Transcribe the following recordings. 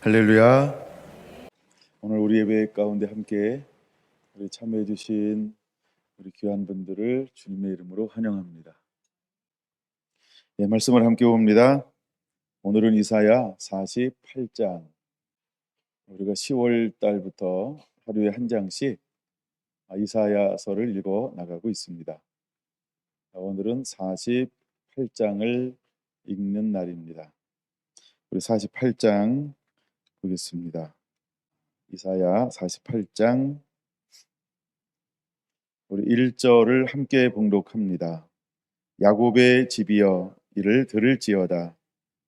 할렐루야. 오늘 우리 예배 가운데 함께 우리 참여해 주신 우리 귀한 분들을 주님의 이름으로 환영합니다. 예, 말씀을 함께 봅니다. 오늘은 이사야 48장. 우리가 10월 달부터 하루에 한 장씩 이사야서를 읽어 나가고 있습니다. 오늘은 48장을 읽는 날입니다. 우리 48장 보겠습니다. 이사야 48장 우리 1절을 함께 봉독합니다. 야곱의 집이여 이를 들을지어다.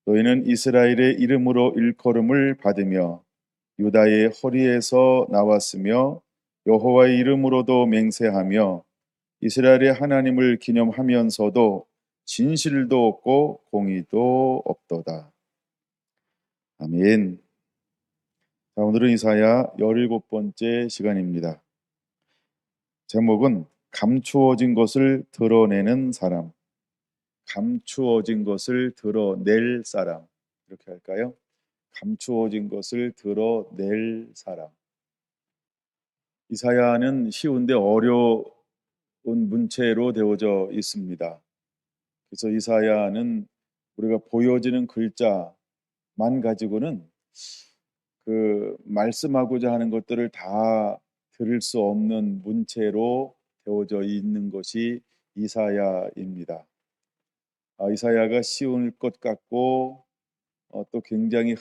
너희는 이스라엘의 이름으로 일컬음을 받으며 유다의 허리에서 나왔으며 여호와의 이름으로도 맹세하며 이스라엘의 하나님을 기념하면서도 진실도 없고 공의도 없도다. 아멘. 자, 오늘은 이사야 17번째 시간입니다. 제목은 감추어진 것을 드러내는 사람. 감추어진 것을 드러낼 사람. 이렇게 할까요? 감추어진 것을 드러낼 사람. 이사야는 쉬운데 어려운 문체로 되어져 있습니다. 그래서 이사야는 우리가 보여지는 글자만 가지고는 그 말씀하고자 하는 것들을 다 들을 수 없는 문체로 되어져 있는 것이 이사야입니다. 이사야가 쉬울 것 같고 또 굉장히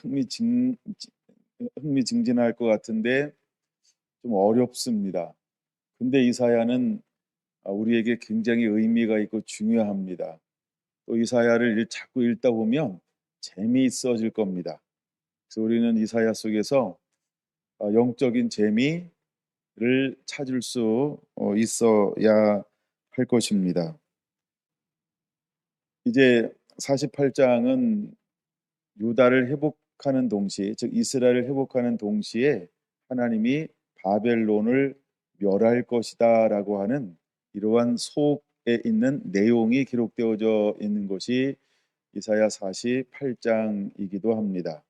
흥미진진할 것 같은데 좀 어렵습니다. 근데 이사야는 우리에게 굉장히 의미가 있고 중요합니다. 또 이사야를 자꾸 읽다 보면 재미있어질 겁니다. 그래서 우리는 이사야 속에서 영적인 재미를 찾을 수 있어야 할 것입니다. 이제 48장은 유다를 회복하는 동시에, 즉 이스라엘을 회복하는 동시에 하나님이 바벨론을 멸할 것이다 라고 하는 이러한 속에 있는 내용이 기록되어져 있는 것이 이사야 48장이기도 합니다.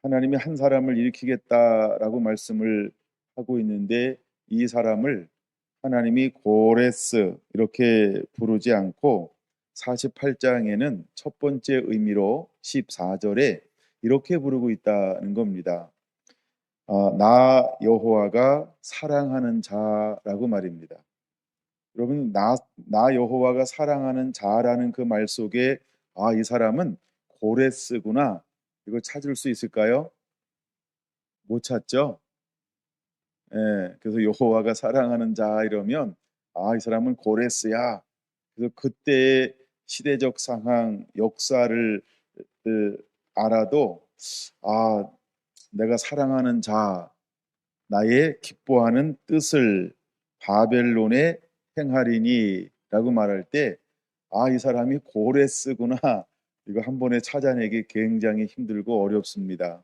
하나님이 한 사람을 일으키겠다라고 말씀을 하고 있는데 이 사람을 하나님이 고레스 이렇게 부르지 않고 48장에는 첫 번째 의미로 14절에 이렇게 부르고 있다는 겁니다. 나 여호와가 사랑하는 자라고 말입니다. 여러분, 나 여호와가 사랑하는 자라는 그 말 속에 이 사람은 고레스구나, 이걸 찾을 수 있을까요? 못 찾죠? 예, 그래서 여호와가 사랑하는 자 이러면 이 사람은 고레스야. 그래서 그때의 시대적 상황, 역사를 알아도 내가 사랑하는 자, 나의 기뻐하는 뜻을 바벨론에 행하리니라고 말할 때 이 사람이 고레스구나. 이거 한 번에 찾아내기 굉장히 힘들고 어렵습니다.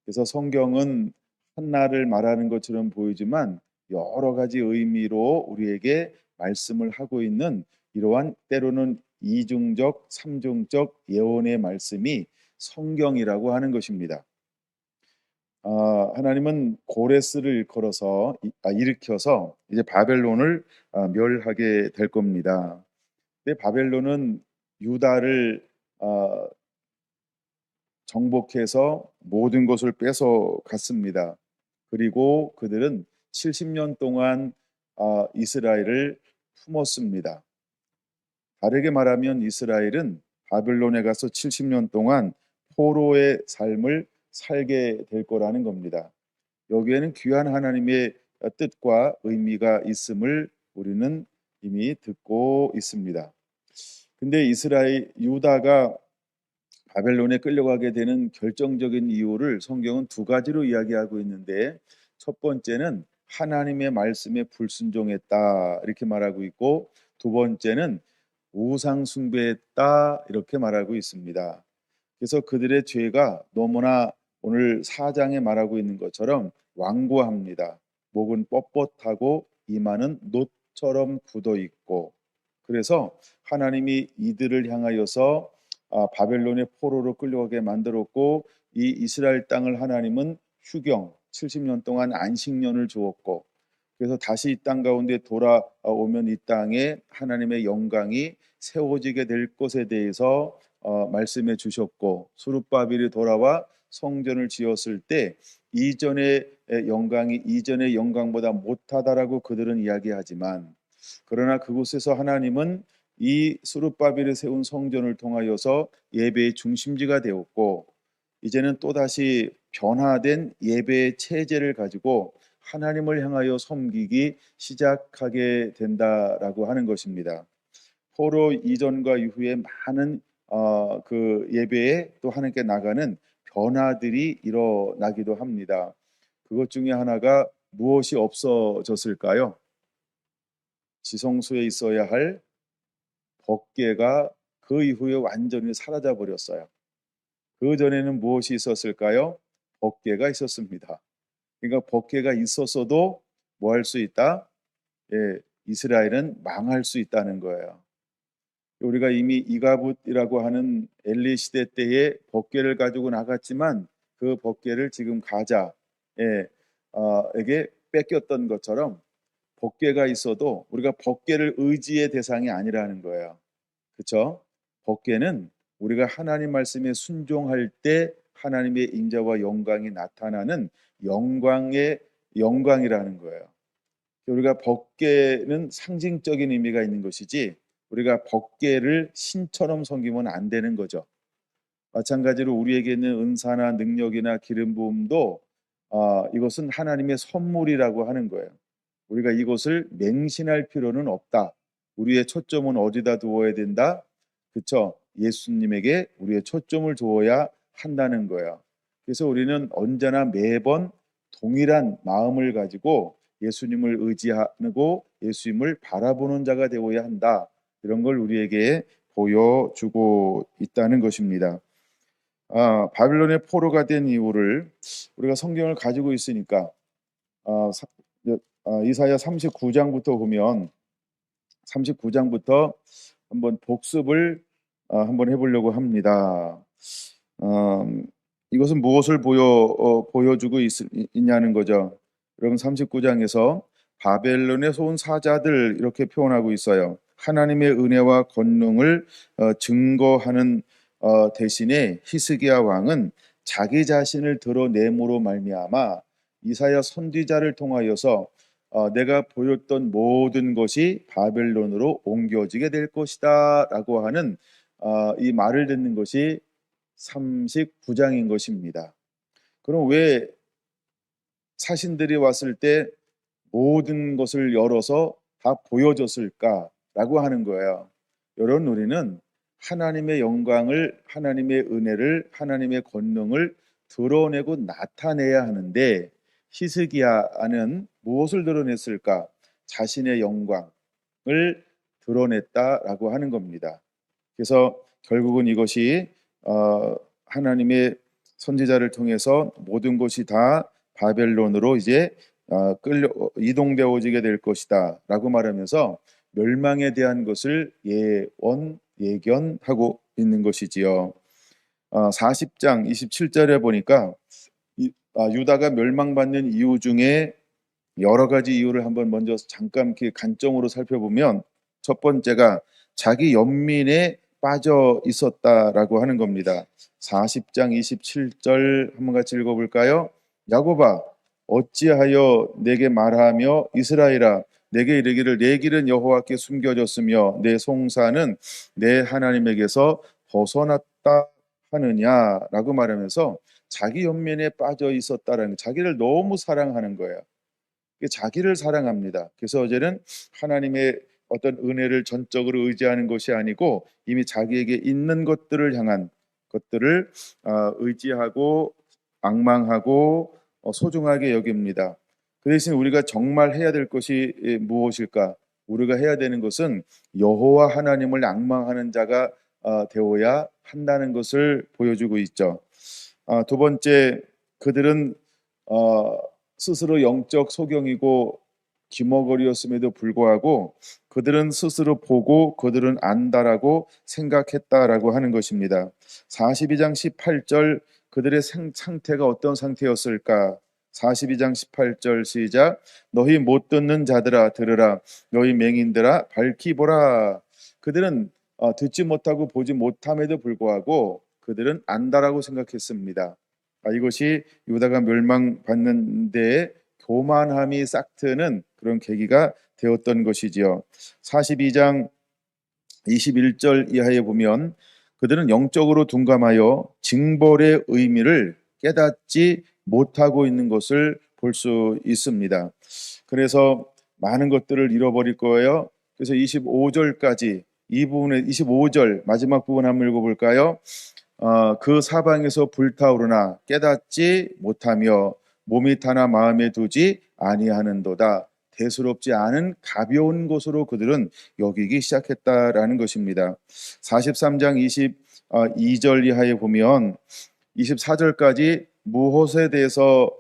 그래서 성경은 한나를 말하는 것처럼 보이지만 여러 가지 의미로 우리에게 말씀을 하고 있는 이러한 때로는 이중적, 삼중적 예언의 말씀이 성경이라고 하는 것입니다. 하나님은 고레스를 일으켜서 이제 바벨론을 멸하게 될 겁니다. 근데 바벨론은 유다를 정복해서 모든 것을 뺏어 갔습니다. 그리고 그들은 70년 동안 이스라엘을 품었습니다. 다르게 말하면 이스라엘은 바벨론에 가서 70년 동안 포로의 삶을 살게 될 거라는 겁니다. 여기에는 귀한 하나님의 뜻과 의미가 있음을 우리는 이미 듣고 있습니다. 근데 유다가 바벨론에 끌려가게 되는 결정적인 이유를 성경은 두 가지로 이야기하고 있는데, 첫 번째는 하나님의 말씀에 불순종했다 이렇게 말하고 있고, 두 번째는 우상 숭배했다 이렇게 말하고 있습니다. 그래서 그들의 죄가 너무나 오늘 4장에 말하고 있는 것처럼 완고합니다. 목은 뻣뻣하고 이마는 놋처럼 굳어 있고, 그래서 하나님이 이들을 향하여서 바벨론의 포로로 끌려가게 만들었고, 이 이스라엘 땅을 하나님은 휴경 70년 동안 안식년을 주었고, 그래서 다시 이 땅 가운데 돌아오면 이 땅에 하나님의 영광이 세워지게 될 것에 대해서 말씀해 주셨고, 수룹바벨이 돌아와 성전을 지었을 때 이전의 영광이 이전의 영광보다 못하다라고 그들은 이야기하지만, 그러나 그곳에서 하나님은 이 수룹바벨이 세운 성전을 통하여서 예배의 중심지가 되었고, 이제는 또다시 변화된 예배의 체제를 가지고 하나님을 향하여 섬기기 시작하게 된다라고 하는 것입니다. 포로 이전과 이후에 많은 그 예배에 또 하나님께 나가는 변화들이 일어나기도 합니다. 그것 중에 하나가 무엇이 없어졌을까요? 지성소에 있어야 할 법궤가 그 이후에 완전히 사라져 버렸어요. 그 전에는 무엇이 있었을까요? 법궤가 있었습니다. 그러니까 법궤가 있었어도 뭐 할 수 있다? 예, 이스라엘은 망할 수 있다는 거예요. 우리가 이미 이가붓이라고 하는 엘리 시대 때에 법궤를 가지고 나갔지만, 그 법궤를 지금 가자에게 뺏겼던 것처럼 법궤가 있어도 우리가 법궤를 의지의 대상이 아니라는 거예요. 그렇죠? 법궤는 우리가 하나님 말씀에 순종할 때 하나님의 인자와 영광이 나타나는 영광의 영광이라는 거예요. 우리가 법궤는 상징적인 의미가 있는 것이지, 우리가 법궤를 신처럼 섬기면 안 되는 거죠. 마찬가지로 우리에게 있는 은사나 능력이나 기름 부음도 이것은 하나님의 선물이라고 하는 거예요. 우리가 이것을 맹신할 필요는 없다. 우리의 초점은 어디다 두어야 된다? 그렇죠? 예수님에게 우리의 초점을 두어야 한다는 거예요. 그래서 우리는 언제나 매번 동일한 마음을 가지고 예수님을 의지하고 예수님을 바라보는 자가 되어야 한다. 이런 걸 우리에게 보여주고 있다는 것입니다. 바빌론의 포로가 된 이유를 우리가 성경을 가지고 있으니까 이사야 39장부터 보면, 39장부터 한번 복습을 한번 해보려고 합니다. 이것은 무엇을 보여주고 있냐는 거죠. 여러분, 39장에서 바벨론에서 온 사자들 이렇게 표현하고 있어요. 하나님의 은혜와 권능을 증거하는 대신에 히스기야 왕은 자기 자신을 드러냄으로 말미암아 이사야 선지자를 통하여서 내가 보였던 모든 것이 바벨론으로 옮겨지게 될 것이다 라고 하는 이 말을 듣는 것이 39장인 것입니다. 그럼 왜 사신들이 왔을 때 모든 것을 열어서 다 보여줬을까라고 하는 거예요. 여러분, 우리는 하나님의 영광을, 하나님의 은혜를, 하나님의 권능을 드러내고 나타내야 하는데, 히스기야는 무엇을 드러냈을까? 자신의 영광을 드러냈다라고 하는 겁니다. 그래서 결국은 이것이 하나님의 선지자를 통해서 모든 것이 다 바벨론으로 이제 끌려 이동되어지게 될 것이다 라고 말하면서 멸망에 대한 것을 예견하고 있는 것이지요. 40장 27절에 보니까 유다가 멸망받는 이유 중에 여러 가지 이유를 한번 먼저 잠깐 이렇게 관점으로 살펴보면, 첫 번째가 자기 연민에 빠져 있었다라고 하는 겁니다. 40장 27절 한번 같이 읽어볼까요? 야곱아, 어찌하여 내게 말하며 이스라엘아, 내게 이르기를 내 길은 여호와께 숨겨졌으며 내 송사는 내 하나님에게서 벗어났다 하느냐라고 말하면서 자기 연민에 빠져 있었다라는, 자기를 너무 사랑하는 거예요. 자기를 사랑합니다. 그래서 어제는 하나님의 어떤 은혜를 전적으로 의지하는 것이 아니고 이미 자기에게 있는 것들을 향한 것들을 의지하고 앙망하고 소중하게 여깁니다. 그 대신 우리가 정말 해야 될 것이 무엇일까? 우리가 해야 되는 것은 여호와 하나님을 앙망하는 자가 되어야 한다는 것을 보여주고 있죠. 두 번째, 그들은 스스로 영적 소경이고 귀머거리였음에도 불구하고 그들은 스스로 보고 그들은 안다라고 생각했다라고 하는 것입니다. 42장 18절 그들의 상태가 어떤 상태였을까? 42장 18절 시작. 너희 못 듣는 자들아 들으라. 너희 맹인들아 밝히 보라. 그들은 듣지 못하고 보지 못함에도 불구하고 그들은 안다라고 생각했습니다. 이것이 유다가 멸망받는 데에 교만함이 싹트는 그런 계기가 되었던 것이지요. 42장 21절 이하에 보면 그들은 영적으로 둔감하여 징벌의 의미를 깨닫지 못하고 있는 것을 볼 수 있습니다. 그래서 많은 것들을 잃어버릴 거예요. 그래서 25절까지 이 부분의 25절 마지막 부분 한번 읽어볼까요? 그 사방에서 불타오르나 깨닫지 못하며 몸이 타나 마음에 두지 아니하는도다. 대수롭지 않은 가벼운 것으로 그들은 여기기 시작했다라는 것입니다. 43장 22절 이하에 보면 24절까지 무엇에 대해서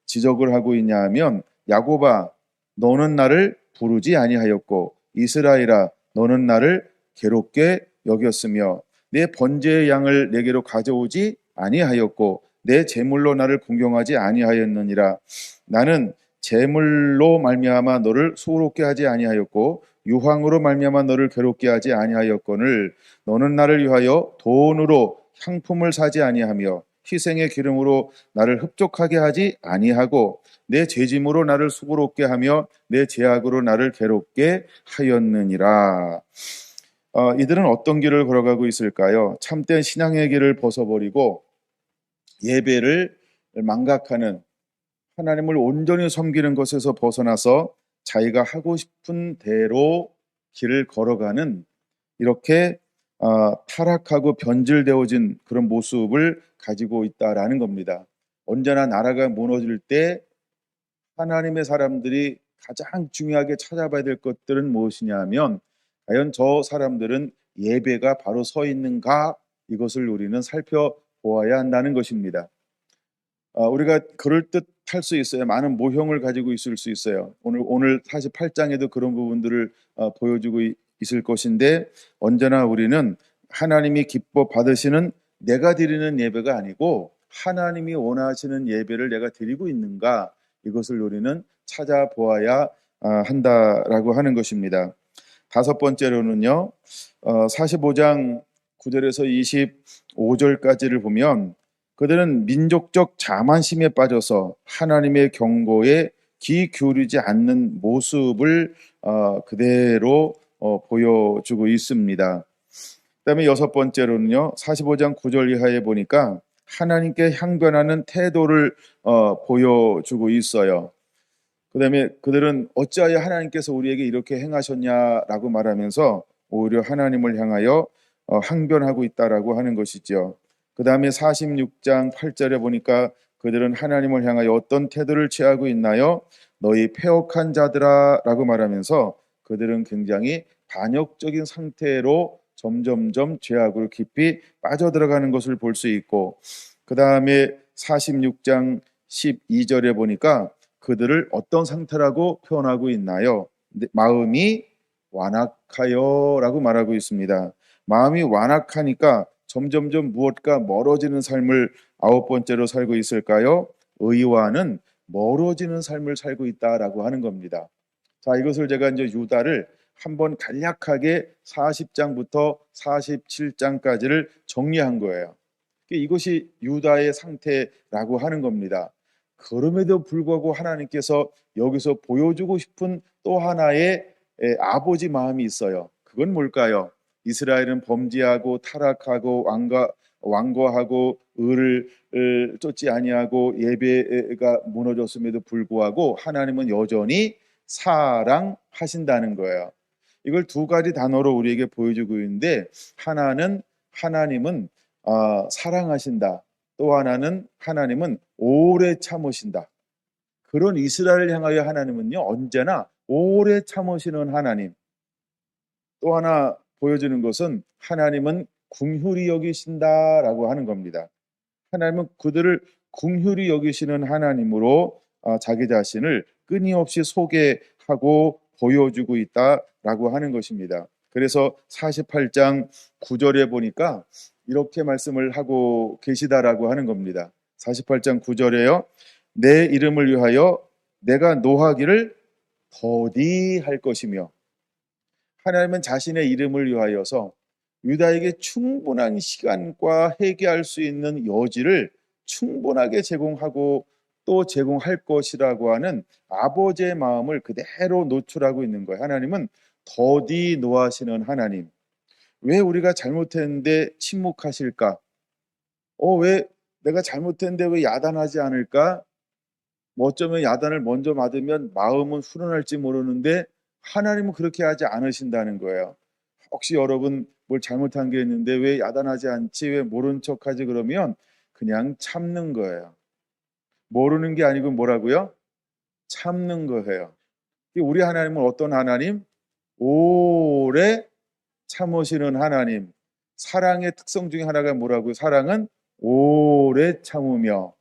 지적을 하고 있냐 하면 야곱아 너는 나를 부르지 아니하였고 이스라엘아 너는 나를 괴롭게 여겼으며 내 번제의 양을 내게로 가져오지 아니하였고 내 제물로 나를 공경하지 아니하였느니라. 나는 제물로 말미암아 너를 수고롭게 하지 아니하였고 유황으로 말미암아 너를 괴롭게 하지 아니하였거늘 너는 나를 위하여 돈으로 향품을 사지 아니하며 희생의 기름으로 나를 흡족하게 하지 아니하고 내 죄짐으로 나를 수고롭게 하며 내 죄악으로 나를 괴롭게 하였느니라. 이들은 어떤 길을 걸어가고 있을까요? 참된 신앙의 길을 벗어버리고 예배를 망각하는 하나님을 온전히 섬기는 것에서 벗어나서 자기가 하고 싶은 대로 길을 걸어가는 이렇게 타락하고 변질되어진 그런 모습을 가지고 있다라는 겁니다. 언제나 나라가 무너질 때 하나님의 사람들이 가장 중요하게 찾아봐야 될 것들은 무엇이냐 하면 과연 저 사람들은 예배가 바로 서 있는가 이것을 우리는 살펴보아야 한다는 것입니다. 우리가 그럴듯할 수 있어요. 많은 모형을 가지고 있을 수 있어요. 오늘 48장에도 그런 부분들을 보여주고 있을 것인데 언제나 우리는 하나님이 기뻐 받으시는 내가 드리는 예배가 아니고 하나님이 원하시는 예배를 내가 드리고 있는가 이것을 우리는 찾아보아야 한다라고 하는 것입니다. 다섯 번째로는요. 45장 9절에서 25절까지를 보면 그들은 민족적 자만심에 빠져서 하나님의 경고에 귀 기울이지 않는 모습을 그대로 보여주고 있습니다. 그다음에 여섯 번째로는요. 45장 9절 이하에 보니까 하나님께 향변하는 태도를 보여주고 있어요. 그다음에 그들은 어찌하여 하나님께서 우리에게 이렇게 행하셨냐라고 말하면서 오히려 하나님을 향하여 항변하고 있다라고 하는 것이죠. 그다음에 46장 8절에 보니까 그들은 하나님을 향하여 어떤 태도를 취하고 있나요? 너희 패역한 자들아라고 말하면서 그들은 굉장히 반역적인 상태로 점점점 죄악으로 깊이 빠져들어가는 것을 볼 수 있고 그다음에 46장 12절에 보니까 그들을 어떤 상태라고 표현하고 있나요? 마음이 완악하여라고 말하고 있습니다. 마음이 완악하니까 점점점 무엇과 멀어지는 삶을 아홉 번째로 살고 있을까요? 의와는 멀어지는 삶을 살고 있다라고 하는 겁니다. 자, 이것을 제가 이제 유다를 한번 간략하게 40장부터 47장까지를 정리한 거예요. 이것이 유다의 상태라고 하는 겁니다. 그럼에도 불구하고 하나님께서 여기서 보여주고 싶은 또 하나의 아버지 마음이 있어요. 그건 뭘까요? 이스라엘은 범죄하고 타락하고 완고하고 의를 쫓지 아니하고 예배가 무너졌음에도 불구하고 하나님은 여전히 사랑하신다는 거예요. 이걸 두 가지 단어로 우리에게 보여주고 있는데 하나님은 사랑하신다. 또 하나는 하나님은 오래 참으신다. 그런 이스라엘을 향하여 하나님은요 언제나 오래 참으시는 하나님. 또 하나 보여주는 것은 하나님은 긍휼히 여기신다라고 하는 겁니다. 하나님은 그들을 긍휼히 여기시는 하나님으로 자기 자신을 끊임없이 소개하고 보여주고 있다라고 하는 것입니다. 그래서 48장 9절에 보니까 이렇게 말씀을 하고 계시다라고 하는 겁니다. 48장 9절에요. 내 이름을 위하여 내가 노하기를 더디 할 것이며, 하나님은 자신의 이름을 위하여서 유다에게 충분한 시간과 회개할 수 있는 여지를 충분하게 제공하고 또 제공할 것이라고 하는 아버지의 마음을 그대로 노출하고 있는 거예요. 하나님은 더디 노하시는 하나님. 왜 우리가 잘못했는데 침묵하실까? 왜 내가 잘못했는데 왜 야단하지 않을까? 뭐 어쩌면 야단을 먼저 맞으면 마음은 후련할지 모르는데 하나님은 그렇게 하지 않으신다는 거예요. 혹시 여러분 뭘 잘못한 게 있는데 왜 야단하지 않지? 왜 모른 척하지? 그러면 그냥 참는 거예요. 모르는 게 아니고 뭐라고요? 참는 거예요. 우리 하나님은 어떤 하나님? 오래 참으시는 하나님. 사랑의 특성 중에 하나가 뭐라고요? 사랑은 오래 참으며.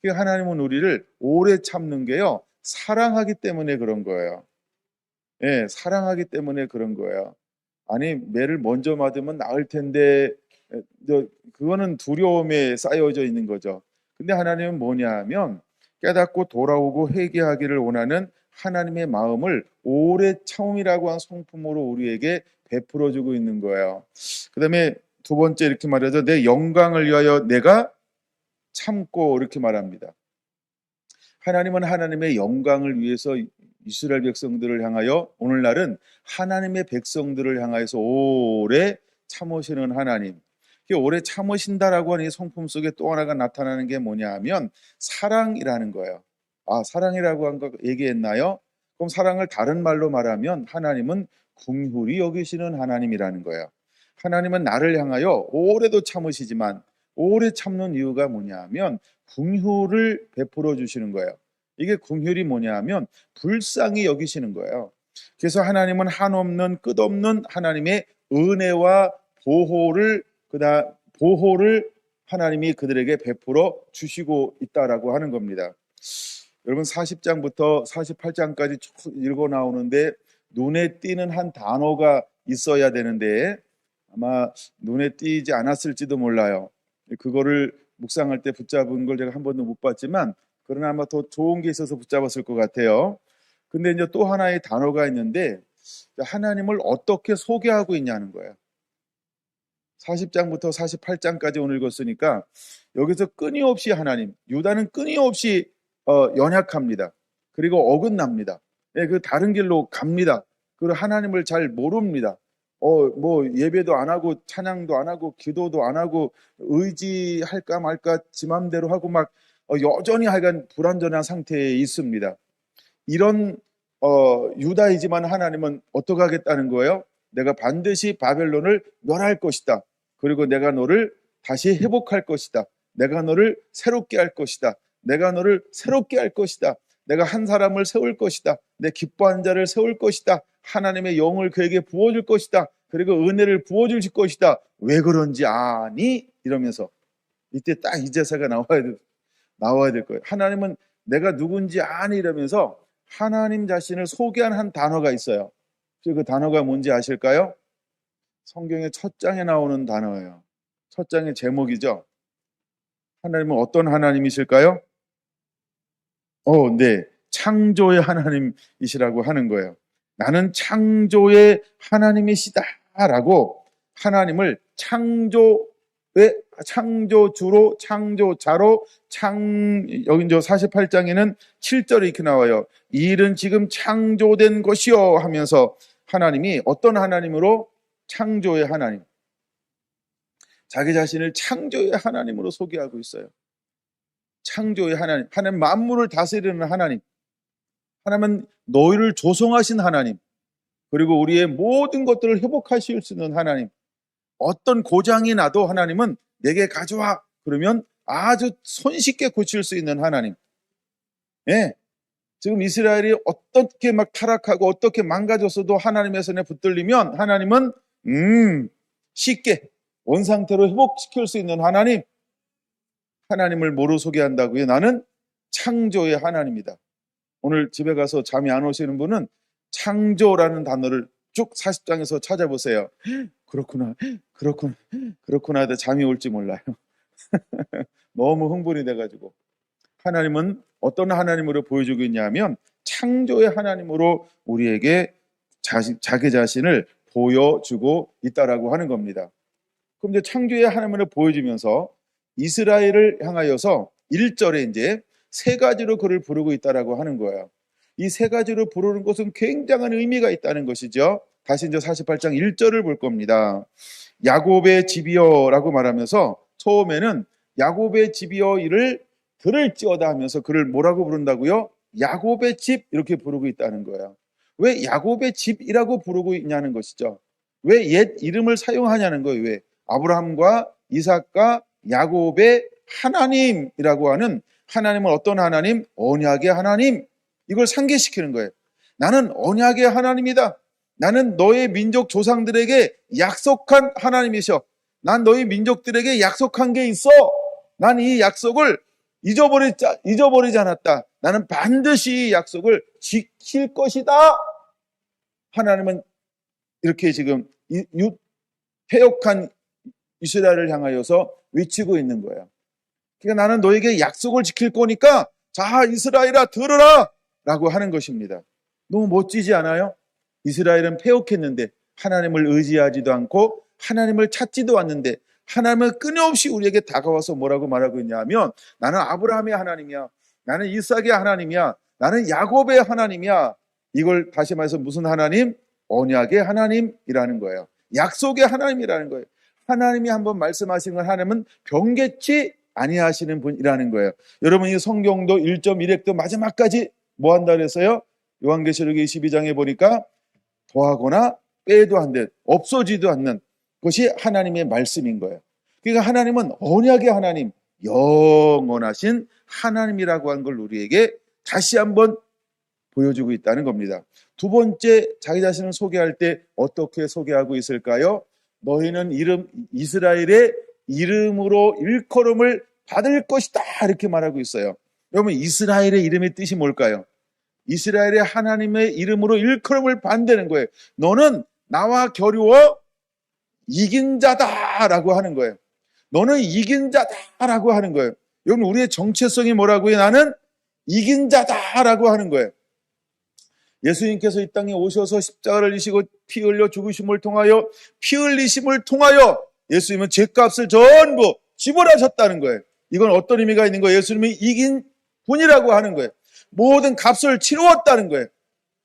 하나님은 우리를 오래 참는 게요, 사랑하기 때문에 그런 거예요. 예, 사랑하기 때문에 그런 거예요. 아니, 매를 먼저 맞으면 나을 텐데, 그거는 두려움에 쌓여져 있는 거죠. 근데 하나님은 뭐냐면 깨닫고 돌아오고 회개하기를 원하는 하나님의 마음을 오래 참음이라고 한 성품으로 우리에게 베풀어 주고 있는 거예요. 그 다음에 두 번째 이렇게 말하죠. 내 영광을 위하여 내가 참고, 이렇게 말합니다. 하나님은 하나님의 영광을 위해서 이스라엘 백성들을 향하여, 오늘날은 하나님의 백성들을 향하여서 오래 참으시는 하나님. 오래 참으신다라고 하는 이 성품 속에 또 하나가 나타나는 게 뭐냐 하면 사랑이라는 거예요. 사랑이라고 한 거 얘기했나요? 그럼 사랑을 다른 말로 말하면 하나님은 긍휼히 여기시는 하나님이라는 거예요. 하나님은 나를 향하여 오래도 참으시지만, 오래 참는 이유가 뭐냐 하면 긍휼을 베풀어 주시는 거예요. 이게 긍휼이 뭐냐 하면 불쌍히 여기시는 거예요. 그래서 하나님은 한없는 끝없는 하나님의 은혜와 보호를 하나님이 그들에게 베풀어 주시고 있다라고 하는 겁니다. 여러분 40장부터 48장까지 쭉 읽어 나오는데 눈에 띄는 한 단어가 있어야 되는데 아마 눈에 띄지 않았을지도 몰라요. 그거를 묵상할 때 붙잡은 걸 제가 한 번도 못 봤지만, 그러나 아마 더 좋은 게 있어서 붙잡았을 것 같아요. 근데 이제 또 하나의 단어가 있는데 하나님을 어떻게 소개하고 있냐는 거예요. 40장부터 48장까지 오늘 읽었으니까 여기서 끊임없이 하나님, 유다는 끊임없이 연약합니다. 그리고 어긋납니다. 그 다른 길로 갑니다. 그리고 하나님을 잘 모릅니다. 뭐 예배도 안 하고 찬양도 안 하고 기도도 안 하고 의지할까 말까 지 맘대로 하고 막 여전히 하여간 불완전한 상태에 있습니다. 이런 유다이지만 하나님은 어떻게 하겠다는 거예요? 내가 반드시 바벨론을 멸할 것이다. 그리고 내가 너를 다시 회복할 것이다. 내가 너를 새롭게 할 것이다. 내가 너를 새롭게 할 것이다. 내가 한 사람을 세울 것이다. 내 기뻐한 자를 세울 것이다. 하나님의 영을 그에게 부어줄 것이다. 그리고 은혜를 부어줄 것이다. 왜 그런지 아니? 이러면서 이때 딱 이 제사가 나와야 될 거예요. 하나님은 내가 누군지 아니? 이러면서 하나님 자신을 소개한 한 단어가 있어요. 그 단어가 뭔지 아실까요? 성경의 첫 장에 나오는 단어예요. 첫 장의 제목이죠. 하나님은 어떤 하나님이실까요? 네. 창조의 하나님이시라고 하는 거예요. 나는 창조의 하나님이시다라고 하나님을 창조주로, 창조자로, 여기 이제 48장에는 7절에 이렇게 나와요. 이 일은 지금 창조된 것이요 하면서 하나님이 어떤 하나님으로? 창조의 하나님. 자기 자신을 창조의 하나님으로 소개하고 있어요. 창조의 하나님. 하나님 만물을 다스리는 하나님. 하나님은 너희를 조성하신 하나님. 그리고 우리의 모든 것들을 회복하실 수 있는 하나님. 어떤 고장이 나도 하나님은 내게 가져와. 그러면 아주 손쉽게 고칠 수 있는 하나님. 예. 지금 이스라엘이 어떻게 막 타락하고 어떻게 망가졌어도 하나님의 손에 붙들리면 하나님은 쉽게 원상태로 회복시킬 수 있는 하나님. 하나님을 뭐로 소개한다고요? 나는 창조의 하나님이다. 오늘 집에 가서 잠이 안 오시는 분은 창조라는 단어를 쭉 40장에서 찾아보세요. 그렇구나, 그렇구나, 그렇구나 하다 잠이 올지 몰라요. 너무 흥분이 돼가지고. 하나님은 어떤 하나님으로 보여주고 있냐면 창조의 하나님으로 우리에게 자기 자신을 보여주고 있다라고 하는 겁니다. 그럼 이제 창조의 하나님을 보여주면서 이스라엘을 향하여서 1절에 이제 세 가지로 그를 부르고 있다라고 하는 거예요. 이 세 가지로 부르는 것은 굉장한 의미가 있다는 것이죠. 다시 이제 48장 1절을 볼 겁니다. 야곱의 집이여라고 말하면서 처음에는 야곱의 집이여 이를 들을지어다 하면서 그를 뭐라고 부른다고요? 야곱의 집 이렇게 부르고 있다는 거예요. 왜 야곱의 집이라고 부르고 있냐는 것이죠. 왜 옛 이름을 사용하냐는 거예요. 왜? 아브라함과 이삭과 야곱의 하나님이라고 하는 하나님은 어떤 하나님? 언약의 하나님. 이걸 상기시키는 거예요. 나는 언약의 하나님이다. 나는 너의 민족 조상들에게 약속한 하나님이셔. 난 너희 민족들에게 약속한 게 있어. 난 이 약속을 잊어버리지 않았다. 나는 반드시 이 약속을 지킬 것이다. 하나님은 이렇게 지금 패역한 이스라엘을 향하여서 외치고 있는 거예요. 그러니까 나는 너에게 약속을 지킬 거니까 자 이스라엘아 들으라 라고 하는 것입니다. 너무 멋지지 않아요? 이스라엘은 패역했는데 하나님을 의지하지도 않고 하나님을 찾지도 않는데 하나님은 끊임없이 우리에게 다가와서 뭐라고 말하고 있냐면 나는 아브라함의 하나님이야. 나는 이삭의 하나님이야. 나는 야곱의 하나님이야. 이걸 다시 말해서 무슨 하나님? 언약의 하나님이라는 거예요. 약속의 하나님이라는 거예요. 하나님이 한번 말씀하시는 건 하나님은 변개치 아니하시는 분이라는 거예요. 여러분 이 성경도 1.1핵도 마지막까지 뭐 한다 그랬어요? 요한계시록 22장에 보니까 더하거나 빼도 안 돼, 없어지도 않는 것이 하나님의 말씀인 거예요. 그러니까 하나님은 언약의 하나님, 영원하신 하나님이라고 하는 걸 우리에게 다시 한번 보여주고 있다는 겁니다. 두 번째, 자기 자신을 소개할 때 어떻게 소개하고 있을까요? 너희는 이스라엘의 이름으로 일컬음을 받을 것이다 이렇게 말하고 있어요. 여러분 이스라엘의 이름의 뜻이 뭘까요? 이스라엘의 하나님의 이름으로 일컬음을 받는 거예요. 너는 나와 겨루어 이긴 자다라고 하는 거예요. 너는 이긴 자다라고 하는 거예요. 여러분 우리의 정체성이 뭐라고요? 나는 이긴 자다라고 하는 거예요. 예수님께서 이 땅에 오셔서 십자가를 지시고 피 흘려 죽으심을 통하여 피 흘리심을 통하여 예수님은 죄값을 전부 지불하셨다는 거예요. 이건 어떤 의미가 있는 거예요? 예수님이 이긴 분이라고 하는 거예요. 모든 값을 치루었다는 거예요.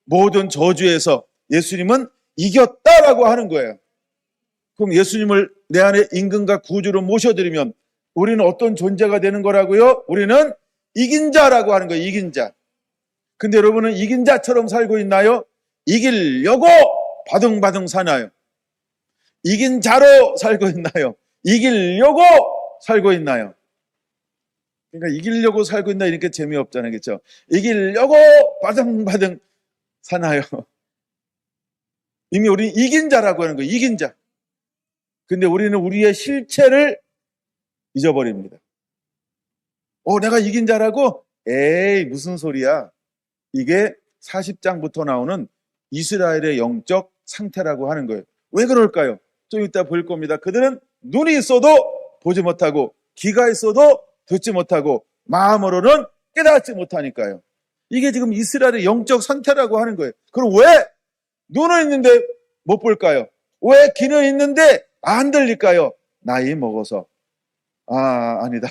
모든 저주에서 예수님은 이겼다라고 하는 거예요. 그럼 예수님을 내 안에 임금과 구주로 모셔드리면 우리는 어떤 존재가 되는 거라고요? 우리는 이긴 자라고 하는 거예요. 이긴 자. 근데 여러분은 이긴 자처럼 살고 있나요? 이기려고 바둥바둥 사나요? 이긴 자로 살고 있나요? 이기려고 살고 있나요? 그러니까 이기려고 살고 있나 이렇게 재미없잖아요. 그렇죠? 이기려고 바둥바둥 사나요? 이미 우리 이긴 자라고 하는 거예요. 이긴 자. 근데 우리는 우리의 실체를 잊어버립니다. 내가 이긴 자라고? 에이 무슨 소리야. 이게 40장부터 나오는 이스라엘의 영적 상태라고 하는 거예요. 왜 그럴까요? 좀 이따 볼 겁니다. 그들은 눈이 있어도 보지 못하고 귀가 있어도 듣지 못하고 마음으로는 깨닫지 못하니까요. 이게 지금 이스라엘의 영적 상태라고 하는 거예요. 그럼 왜 눈은 있는데 못 볼까요? 왜 귀는 있는데 안 들릴까요? 나이 먹어서. 아니다.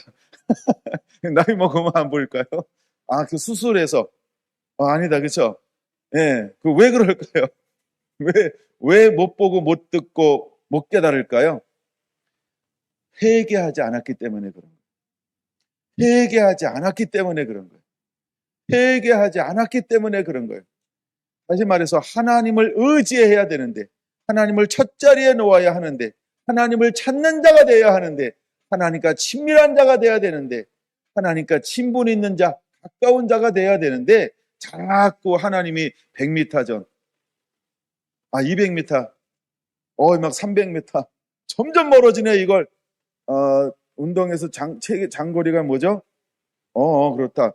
나이 먹으면 안 보일까요? 그 수술해서. 아니다. 그렇죠? 예. 왜 그럴까요? 왜 못 보고 못 듣고 못 깨달을까요? 회개하지 않았기 때문에 그런 거예요. 회개하지 않았기 때문에 그런 거예요. 회개하지 않았기 때문에 그런 거예요. 다시 말해서 하나님을 의지해야 되는데 하나님을 첫 자리에 놓아야 하는데 하나님을 찾는 자가 되어야 하는데 하나님과 친밀한 자가 되어야 되는데 하나님과 친분 있는 자, 가까운 자가 되어야 되는데 자꾸 하나님이 100m 전, 200m, 막 300m 점점 멀어지네 이걸. 운동에서 장거리가 뭐죠? 그렇다.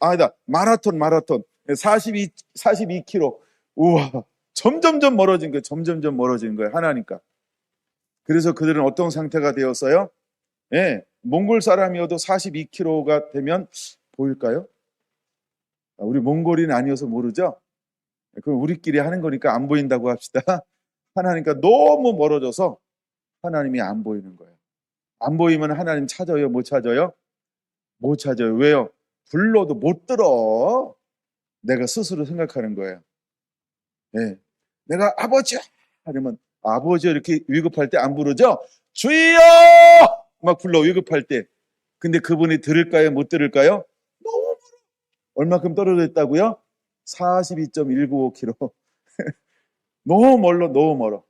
아니다. 마라톤. 42km. 우와. 점점점 멀어진 거예요. 점점점 멀어진 거예요. 하나님과. 그래서 그들은 어떤 상태가 되었어요? 예. 몽골 사람이어도 42km가 되면 보일까요? 우리 몽골인 아니어서 모르죠? 그럼 우리끼리 하는 거니까 안 보인다고 합시다. 하나님과 너무 멀어져서 하나님이 안 보이는 거예요. 안 보이면 하나님 찾아요? 못 찾아요? 못 찾아요. 왜요? 불러도 못 들어. 내가 스스로 생각하는 거예요. 예. 내가 아버지야! 하면 아버지 이렇게 위급할 때 안 부르죠? 주여! 막 불러 위급할 때. 근데 그분이 들을까요? 못 들을까요? 너무 멀어. 얼마큼 떨어져 있다고요? 42.195km. 너무 멀어.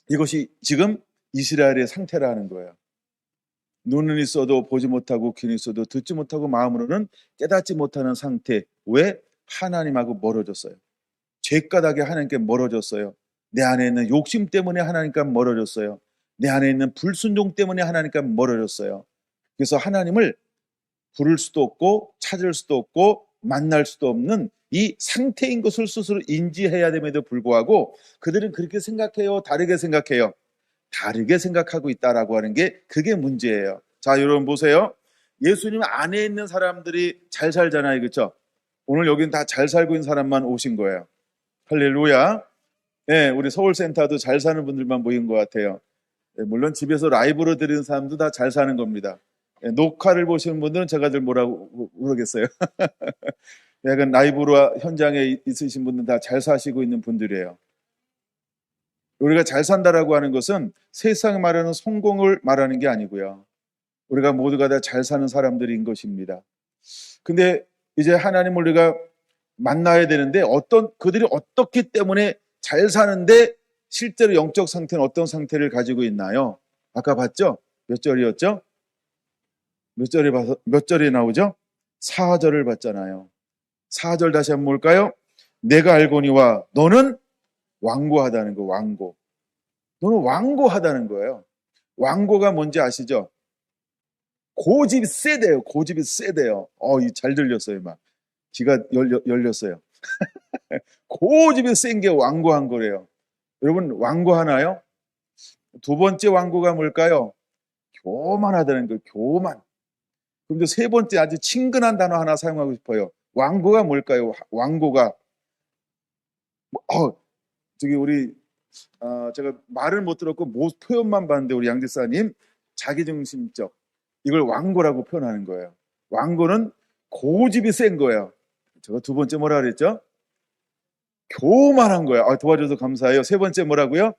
이것이 지금 이스라엘의 상태라는 거예요. 눈은 있어도 보지 못하고 귀는 있어도 듣지 못하고 마음으로는 깨닫지 못하는 상태. 왜? 하나님하고 멀어졌어요. 죄가닥에 하나님께 멀어졌어요. 내 안에 있는 욕심 때문에 하나님과 멀어졌어요. 내 안에 있는 불순종 때문에 하나님과 멀어졌어요. 그래서 하나님을 부를 수도 없고 찾을 수도 없고 만날 수도 없는 이 상태인 것을 스스로 인지해야 됨에도 불구하고 그들은 그렇게 생각해요? 다르게 생각해요? 다르게 생각하고 있다라고 하는 게 그게 문제예요. 자, 여러분 보세요. 예수님 안에 있는 사람들이 잘 살잖아요. 그렇죠? 오늘 여기는 다 잘 살고 있는 사람만 오신 거예요. 할렐루야. 네, 우리 서울센터도 잘 사는 분들만 모인 것 같아요. 네, 물론 집에서 라이브로 들은 사람도 다 잘 사는 겁니다. 네, 녹화를 보시는 분들은 제가 들 뭐라고 모르겠어요. 약간 라이브로 현장에 있으신 분들은 다 잘 사시고 있는 분들이에요. 우리가 잘 산다라고 하는 것은 세상에 말하는 성공을 말하는 게 아니고요. 우리가 모두가 다 잘 사는 사람들인 것입니다. 근데 이제 하나님 우리가 만나야 되는데 그들이 어떻기 때문에 잘 사는데 실제로 영적 상태는 어떤 상태를 가지고 있나요? 아까 봤죠? 몇 절이었죠? 몇 절에 나오죠? 4절을 봤잖아요. 4절 다시 한번 볼까요? 내가 알거니와 너는 완고하다는 거, 완고. 너는 완고하다는 거예요. 완고가 뭔지 아시죠? 고집이 세대요. 고집이 세대요. 잘 들렸어요. 막 귀가 열렸어요. 고집이 센 게 완고한 거래요. 여러분 완고하나요? 두 번째 완고가 뭘까요? 교만하다는 거, 교만. 그럼 이제 세 번째 아주 친근한 단어 하나 사용하고 싶어요. 완고가 뭘까요? 완고가 저기 우리 제가 말을 못 들었고 표현만 봤는데 우리 양지사님 자기중심적 이걸 완고라고 표현하는 거예요. 완고는 고집이 센 거예요. 제가 두 번째 뭐라 그랬죠? 교만한 거예요. 도와줘서 감사해요. 세 번째 뭐라고요?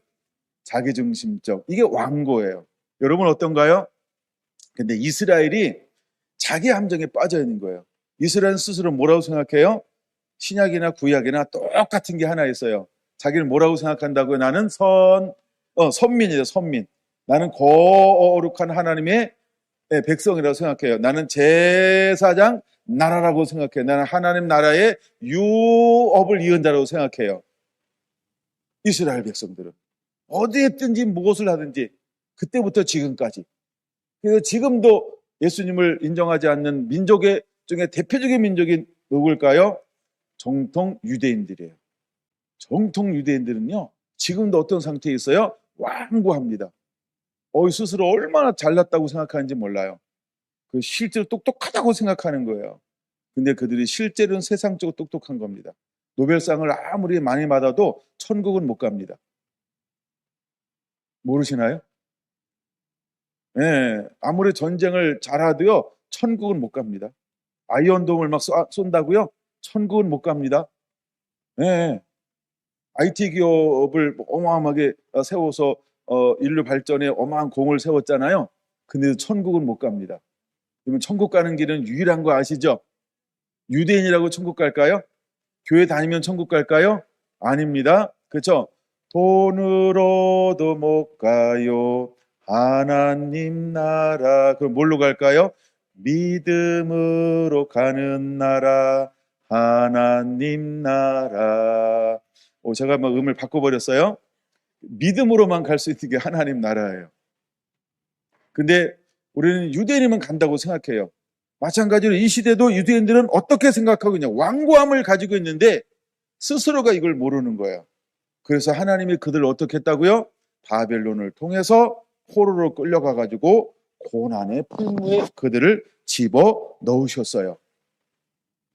자기중심적. 이게 완고예요. 여러분 어떤가요? 근데 이스라엘이 자기 함정에 빠져 있는 거예요. 이스라엘은 스스로 뭐라고 생각해요? 신약이나 구약이나 똑같은 게 하나 있어요. 자기를 뭐라고 생각한다고요? 나는 선민이죠, 선민. 나는 거룩한 하나님의 백성이라고 생각해요. 나는 제사장 나라라고 생각해요. 나는 하나님 나라의 유업을 이은 자라고 생각해요. 이스라엘 백성들은 어디에 있든지 무엇을 하든지 그때부터 지금까지. 그래서 지금도 예수님을 인정하지 않는 민족의 중에 대표적인 민족이 누굴까요? 정통 유대인들이에요. 정통 유대인들은요, 지금도 어떤 상태에 있어요? 완고합니다. 스스로 얼마나 잘났다고 생각하는지 몰라요. 실제로 똑똑하다고 생각하는 거예요. 근데 그들이 실제로는 세상적으로 똑똑한 겁니다. 노벨상을 아무리 많이 받아도 천국은 못 갑니다. 모르시나요? 네, 아무리 전쟁을 잘하도요, 천국은 못 갑니다. 아이언돔을 막 쏜다고요? 천국은 못 갑니다. 네, IT 기업을 어마어마하게 세워서 인류 발전에 어마어마한 공을 세웠잖아요. 근데 천국은 못 갑니다. 그러면 천국 가는 길은 유일한 거 아시죠? 유대인이라고 천국 갈까요? 교회 다니면 천국 갈까요? 아닙니다. 그렇죠? 돈으로도 못 가요. 하나님 나라. 그럼 뭘로 갈까요? 믿음으로 가는 나라. 하나님 나라. 제가 막 음을 바꿔버렸어요. 믿음으로만 갈 수 있는 게 하나님 나라예요. 근데 우리는 유대인이면 간다고 생각해요. 마찬가지로 이 시대도 유대인들은 어떻게 생각하고 있냐? 완고함을 가지고 있는데 스스로가 이걸 모르는 거예요. 그래서 하나님이 그들을 어떻게 했다고요? 바벨론을 통해서 포로로 끌려가 가지고 고난의 풍부에 그들을 집어 넣으셨어요.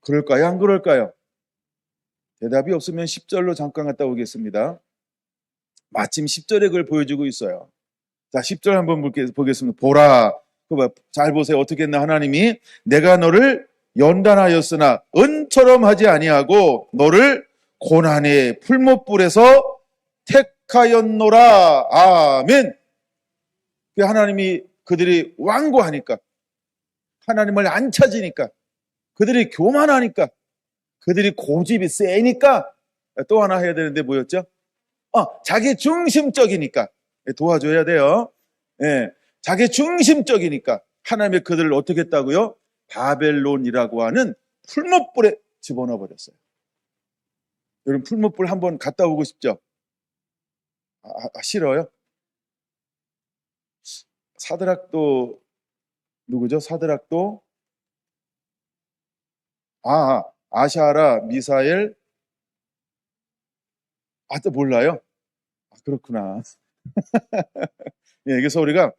그럴까요? 안 그럴까요? 대답이 없으면 10절로 잠깐 갔다 오겠습니다. 마침 10절에 그걸 보여주고 있어요. 자, 10절 한번 보겠습니다. 보라. 잘 보세요. 어떻게 했나? 하나님이 내가 너를 연단하였으나 은처럼 하지 아니하고 너를 고난의 풀못불에서 택하였노라. 아멘. 하나님이 그들이 완고하니까, 하나님을 안 찾으니까, 그들이 교만하니까, 그들이 고집이 세니까 또 하나 해야 되는데 뭐였죠? 자기 중심적이니까 도와줘야 돼요. 예, 자기 중심적이니까 하나님의 그들을 어떻게 했다고요? 바벨론이라고 하는 풀못불에 집어넣어 버렸어요. 여러분 풀못불 한번 갔다 오고 싶죠? 싫어요? 사드락도 누구죠? 사드락도 아샤라, 미사엘, 또 몰라요? 그렇구나. 예, 그래서 우리가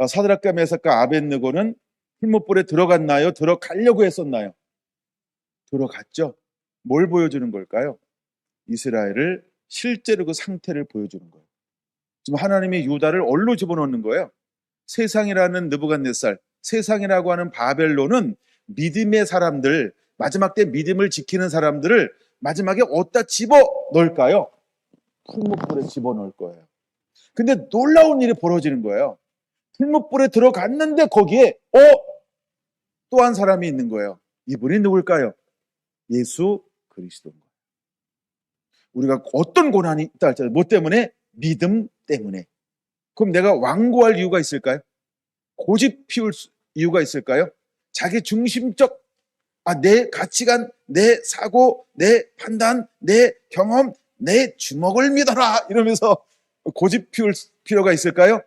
사드락과 메삭과 아벳느고는 풀못불에 들어갔나요? 들어가려고 했었나요? 들어갔죠. 뭘 보여주는 걸까요? 이스라엘을 실제로 그 상태를 보여주는 거예요. 지금 하나님이 유다를 어디로 집어넣는 거예요? 세상이라는 느부갓네살, 세상이라고 하는 바벨론은 믿음의 사람들, 마지막 때 믿음을 지키는 사람들을 마지막에 어디다 집어넣을까요? 풀무불에 집어넣을 거예요. 근데 놀라운 일이 벌어지는 거예요. 풀무불에 들어갔는데 거기에 또 한 사람이 있는 거예요. 이분이 누굴까요? 예수 그리스도인 거예요. 우리가 어떤 고난이 있다 할지라도 뭐 때문에? 믿음 때문에. 그럼 내가 완고할 이유가 있을까요? 고집 피울 이유가 있을까요? 자기 중심적, 내 가치관, 내 사고, 내 판단, 내 경험, 내 주먹을 믿어라 이러면서 고집 피울 필요가 있을까요?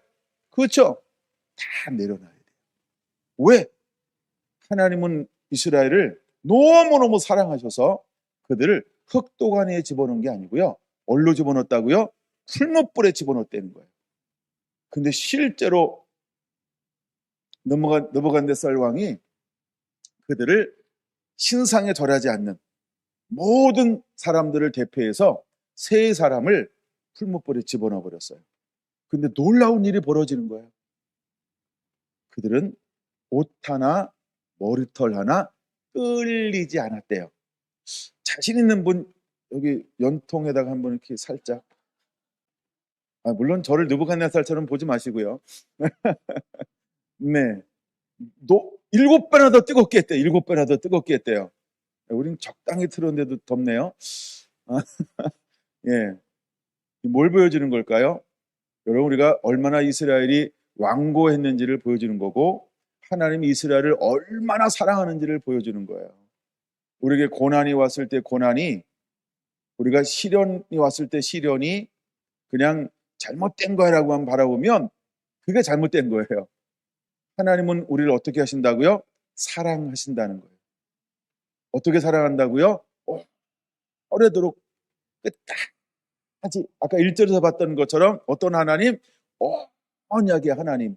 그렇죠. 다 내려놔야 돼요. 왜? 하나님은 이스라엘을 너무너무 사랑하셔서 그들을 흑도가니에 집어넣은 게 아니고요. 얼로 집어넣었다고요? 풀무불에 집어넣었다는 거예요. 근데 실제로 느부갓네살 왕이 그들을 신상에 절하지 않는 모든 사람들을 대표해서 세 사람을 풀무불에 집어넣어 버렸어요. 근데 놀라운 일이 벌어지는 거예요. 그들은 옷 하나, 머리털 하나 끌리지 않았대요. 자신 있는 분 여기 연통에다가 한번 이렇게 살짝, 물론 저를 느부갓네살처럼 보지 마시고요. 네, 7배나 더 뜨겁게 했대요. 7배나 더 뜨겁게 했대요. 우린 적당히 틀었는데도 덥네요. 예, 뭘 보여주는 걸까요? 여러분, 우리가 얼마나 이스라엘이 완고했는지를 보여주는 거고 하나님이 이스라엘을 얼마나 사랑하는지를 보여주는 거예요. 우리에게 고난이 왔을 때 고난이, 우리가 시련이 왔을 때 시련이 그냥 잘못된 거라고만 바라보면 그게 잘못된 거예요. 하나님은 우리를 어떻게 하신다고요? 사랑하신다는 거예요. 어떻게 사랑한다고요? 오래도록 끝까지, 아까 1절에서 봤던 것처럼 어떤 하나님? 언약의 하나님.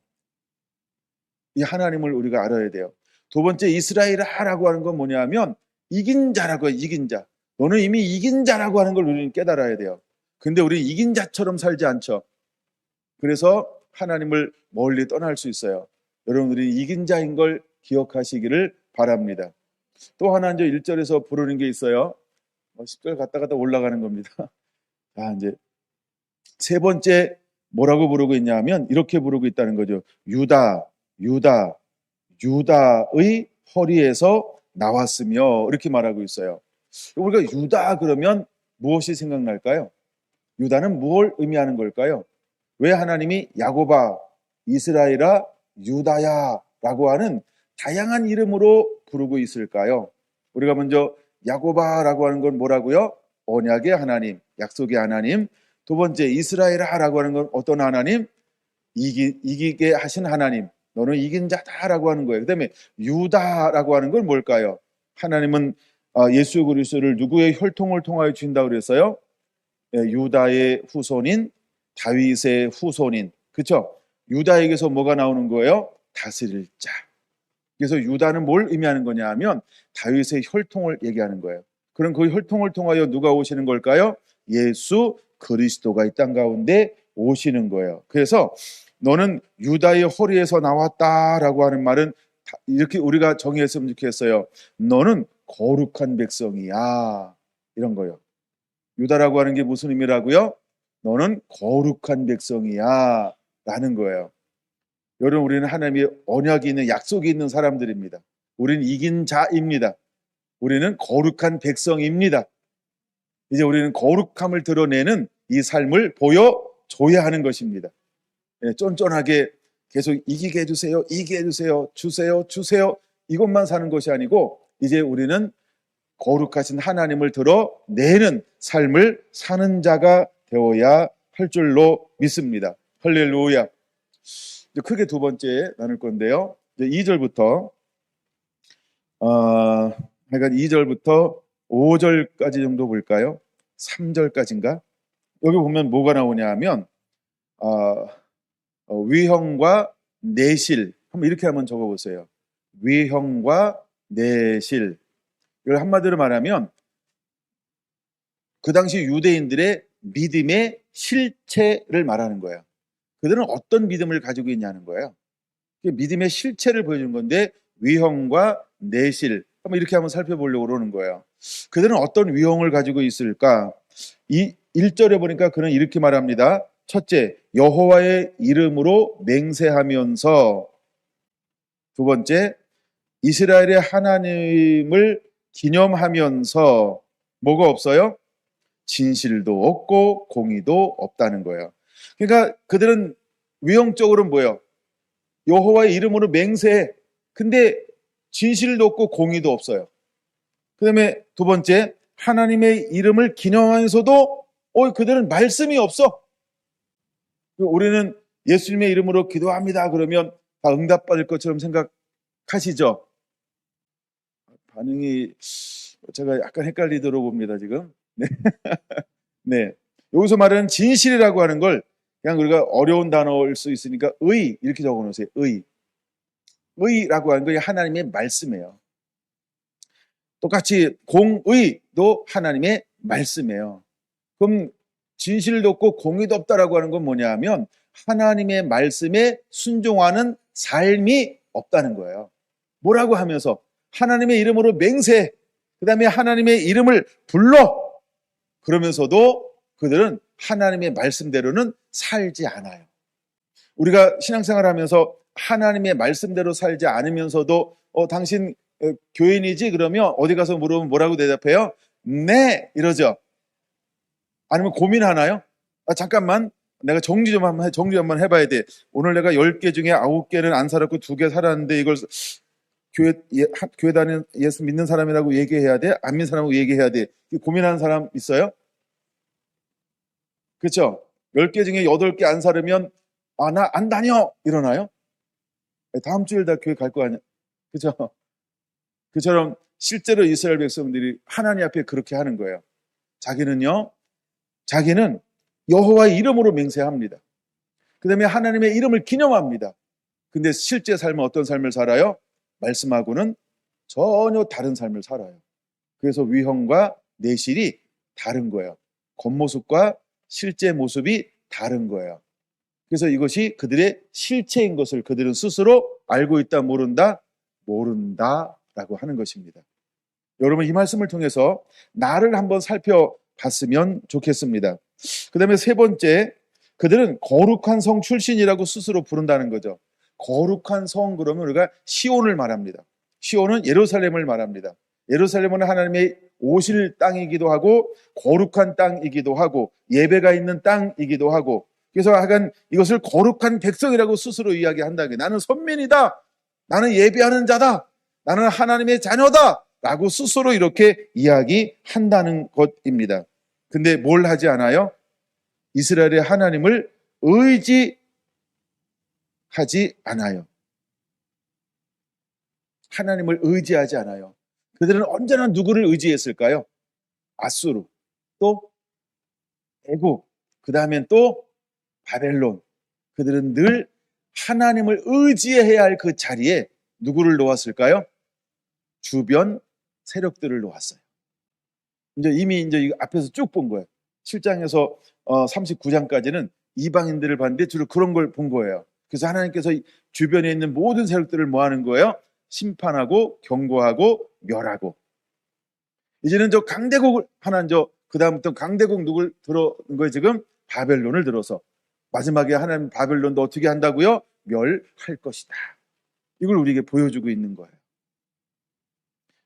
이 하나님을 우리가 알아야 돼요. 두 번째, 이스라엘아라고 하는 건 뭐냐면 이긴 자라고 해요. 이긴 자. 너는 이미 이긴 자라고 하는 걸 우리는 깨달아야 돼요. 근데 우리 이긴 자처럼 살지 않죠. 그래서 하나님을 멀리 떠날 수 있어요. 여러분들이 이긴 자인 걸 기억하시기를 바랍니다. 또 하나 이제 1절에서 부르는 게 있어요. 10절 갔다 올라가는 겁니다. 이제 세 번째 뭐라고 부르고 있냐면 이렇게 부르고 있다는 거죠. 유다, 유다의 허리에서 나왔으며 이렇게 말하고 있어요. 우리가 유다 그러면 무엇이 생각날까요? 유다는 뭘 의미하는 걸까요? 왜 하나님이 야곱아, 이스라엘아, 유다야 라고 하는 다양한 이름으로 부르고 있을까요? 우리가 먼저 야곱아 라고 하는 건 뭐라고요? 언약의 하나님, 약속의 하나님. 두 번째 이스라엘아 라고 하는 건 어떤 하나님? 이기게 하신 하나님, 너는 이긴 자다라고 하는 거예요. 그다음에 유다라고 하는 건 뭘까요? 하나님은 예수 그리스도를 누구의 혈통을 통하여 주신다고 그랬어요? 예, 유다의 후손인 다윗의 후손인, 그렇죠? 유다에게서 뭐가 나오는 거예요? 다스릴 자. 그래서 유다는 뭘 의미하는 거냐 하면 다윗의 혈통을 얘기하는 거예요. 그럼 그 혈통을 통하여 누가 오시는 걸까요? 예수 그리스도가 이 땅 가운데 오시는 거예요. 그래서 너는 유다의 허리에서 나왔다라고 하는 말은 이렇게 우리가 정의했으면 좋겠어요. 너는 거룩한 백성이야, 이런 거예요. 유다라고 하는 게 무슨 의미라고요? 너는 거룩한 백성이야 라는 거예요. 여러분, 우리는 하나님의 언약이 있는, 약속이 있는 사람들입니다. 우리는 이긴 자입니다. 우리는 거룩한 백성입니다. 이제 우리는 거룩함을 드러내는 이 삶을 보여줘야 하는 것입니다. 쫀쫀하게 계속 이기게 해주세요, 이기게 해주세요, 주세요 이것만 사는 것이 아니고 이제 우리는 거룩하신 하나님을 드러내는 삶을 사는 자가 되어야 할 줄로 믿습니다. 할렐루야. 크게 두 번째 나눌 건데요. 2절부터 그러니까 2절부터 5절까지 정도 볼까요? 3절까지인가? 여기 보면 뭐가 나오냐 하면 위형과 내실, 한번 이렇게 한번 적어보세요. 위형과 내실. 이걸 한마디로 말하면 그 당시 유대인들의 믿음의 실체를 말하는 거예요. 그들은 어떤 믿음을 가지고 있냐는 거예요. 믿음의 실체를 보여주는 건데, 위형과 내실, 한번 이렇게 한번 살펴보려고 그러는 거예요. 그들은 어떤 위형을 가지고 있을까? 이 1절에 보니까 그는 이렇게 말합니다. 첫째, 여호와의 이름으로 맹세하면서. 두 번째, 이스라엘의 하나님을 기념하면서. 뭐가 없어요? 진실도 없고 공의도 없다는 거예요. 그러니까 그들은 위형적으로는 뭐예요? 여호와의 이름으로 맹세해. 근데 진실도 없고 공의도 없어요. 그 다음에 두 번째, 하나님의 이름을 기념하면서도 그들은 말씀이 없어. 우리는 예수님의 이름으로 기도합니다 그러면 다 응답받을 것처럼 생각하시죠? 반응이 제가 약간 헷갈리도록 봅니다 지금. 네. 네. 여기서 말하는 진실이라고 하는 걸 그냥 우리가 어려운 단어일 수 있으니까 의 이렇게 적어 놓으세요. 의라고 하는 건 하나님의 말씀이에요. 똑같이 공의도 하나님의 말씀이에요. 그럼 진실도 없고 공의도 없다라고 하는 건 뭐냐 하면 하나님의 말씀에 순종하는 삶이 없다는 거예요. 뭐라고 하면서 하나님의 이름으로 맹세, 그 다음에 하나님의 이름을 불러, 그러면서도 그들은 하나님의 말씀대로는 살지 않아요. 우리가 신앙생활 하면서 하나님의 말씀대로 살지 않으면서도 당신 교인이지? 그러면 어디 가서 물으면 뭐라고 대답해요? 네, 이러죠. 아니면 고민하나요? 잠깐만, 내가 정리 한번 해봐야 돼. 오늘 내가 10개 중에 9개는 안 살았고 2개 살았는데 이걸 교회 다니는 예수 믿는 사람이라고 얘기해야 돼? 안 믿는 사람하고 얘기해야 돼? 고민하는 사람 있어요? 그렇죠? 10개 중에 8개 안 살으면 나 안 다녀! 이러나요? 다음 주일 다 교회 갈 거 아니야? 그죠? 그처럼 실제로 이스라엘 백성들이 하나님 앞에 그렇게 하는 거예요. 자기는 여호와의 이름으로 맹세합니다. 그 다음에 하나님의 이름을 기념합니다. 근데 실제 삶은 어떤 삶을 살아요? 말씀하고는 전혀 다른 삶을 살아요. 그래서 위형과 내실이 다른 거예요. 겉모습과 실제 모습이 다른 거예요. 그래서 이것이 그들의 실체인 것을 그들은 스스로 알고 있다, 모른다? 모른다라고 하는 것입니다. 여러분, 이 말씀을 통해서 나를 한번 살펴봤으면 좋겠습니다. 그 다음에 세 번째, 그들은 거룩한 성 출신이라고 스스로 부른다는 거죠. 거룩한 성, 그러면 우리가 시온을 말합니다. 시온은 예루살렘을 말합니다. 예루살렘은 하나님의 오실 땅이기도 하고 거룩한 땅이기도 하고 예배가 있는 땅이기도 하고, 그래서 하여간 이것을 거룩한 백성이라고 스스로 이야기한다. 나는 선민이다, 나는 예배하는 자다, 나는 하나님의 자녀다 라고 스스로 이렇게 이야기한다는 것입니다. 근데 뭘 하지 않아요? 이스라엘의 하나님을 의지하지 않아요. 하나님을 의지하지 않아요. 그들은 언제나 누구를 의지했을까요? 아수르, 또 애굽, 그 다음엔 또 바벨론. 그들은 늘 하나님을 의지해야 할 그 자리에 누구를 놓았을까요? 주변 세력들을 놓았어요. 이미 이 앞에서 쭉 본 거예요. 7장에서 39장까지는 이방인들을 봤는데 주로 그런 걸 본 거예요. 그래서 하나님께서 주변에 있는 모든 세력들을 뭐 하는 거예요? 심판하고 경고하고 멸하고. 이제는 저 강대국을 그 다음부터 강대국 누굴 들어는 거예요? 지금 바벨론을 들어서 마지막에 하나님 바벨론도 어떻게 한다고요? 멸할 것이다. 이걸 우리에게 보여주고 있는 거예요.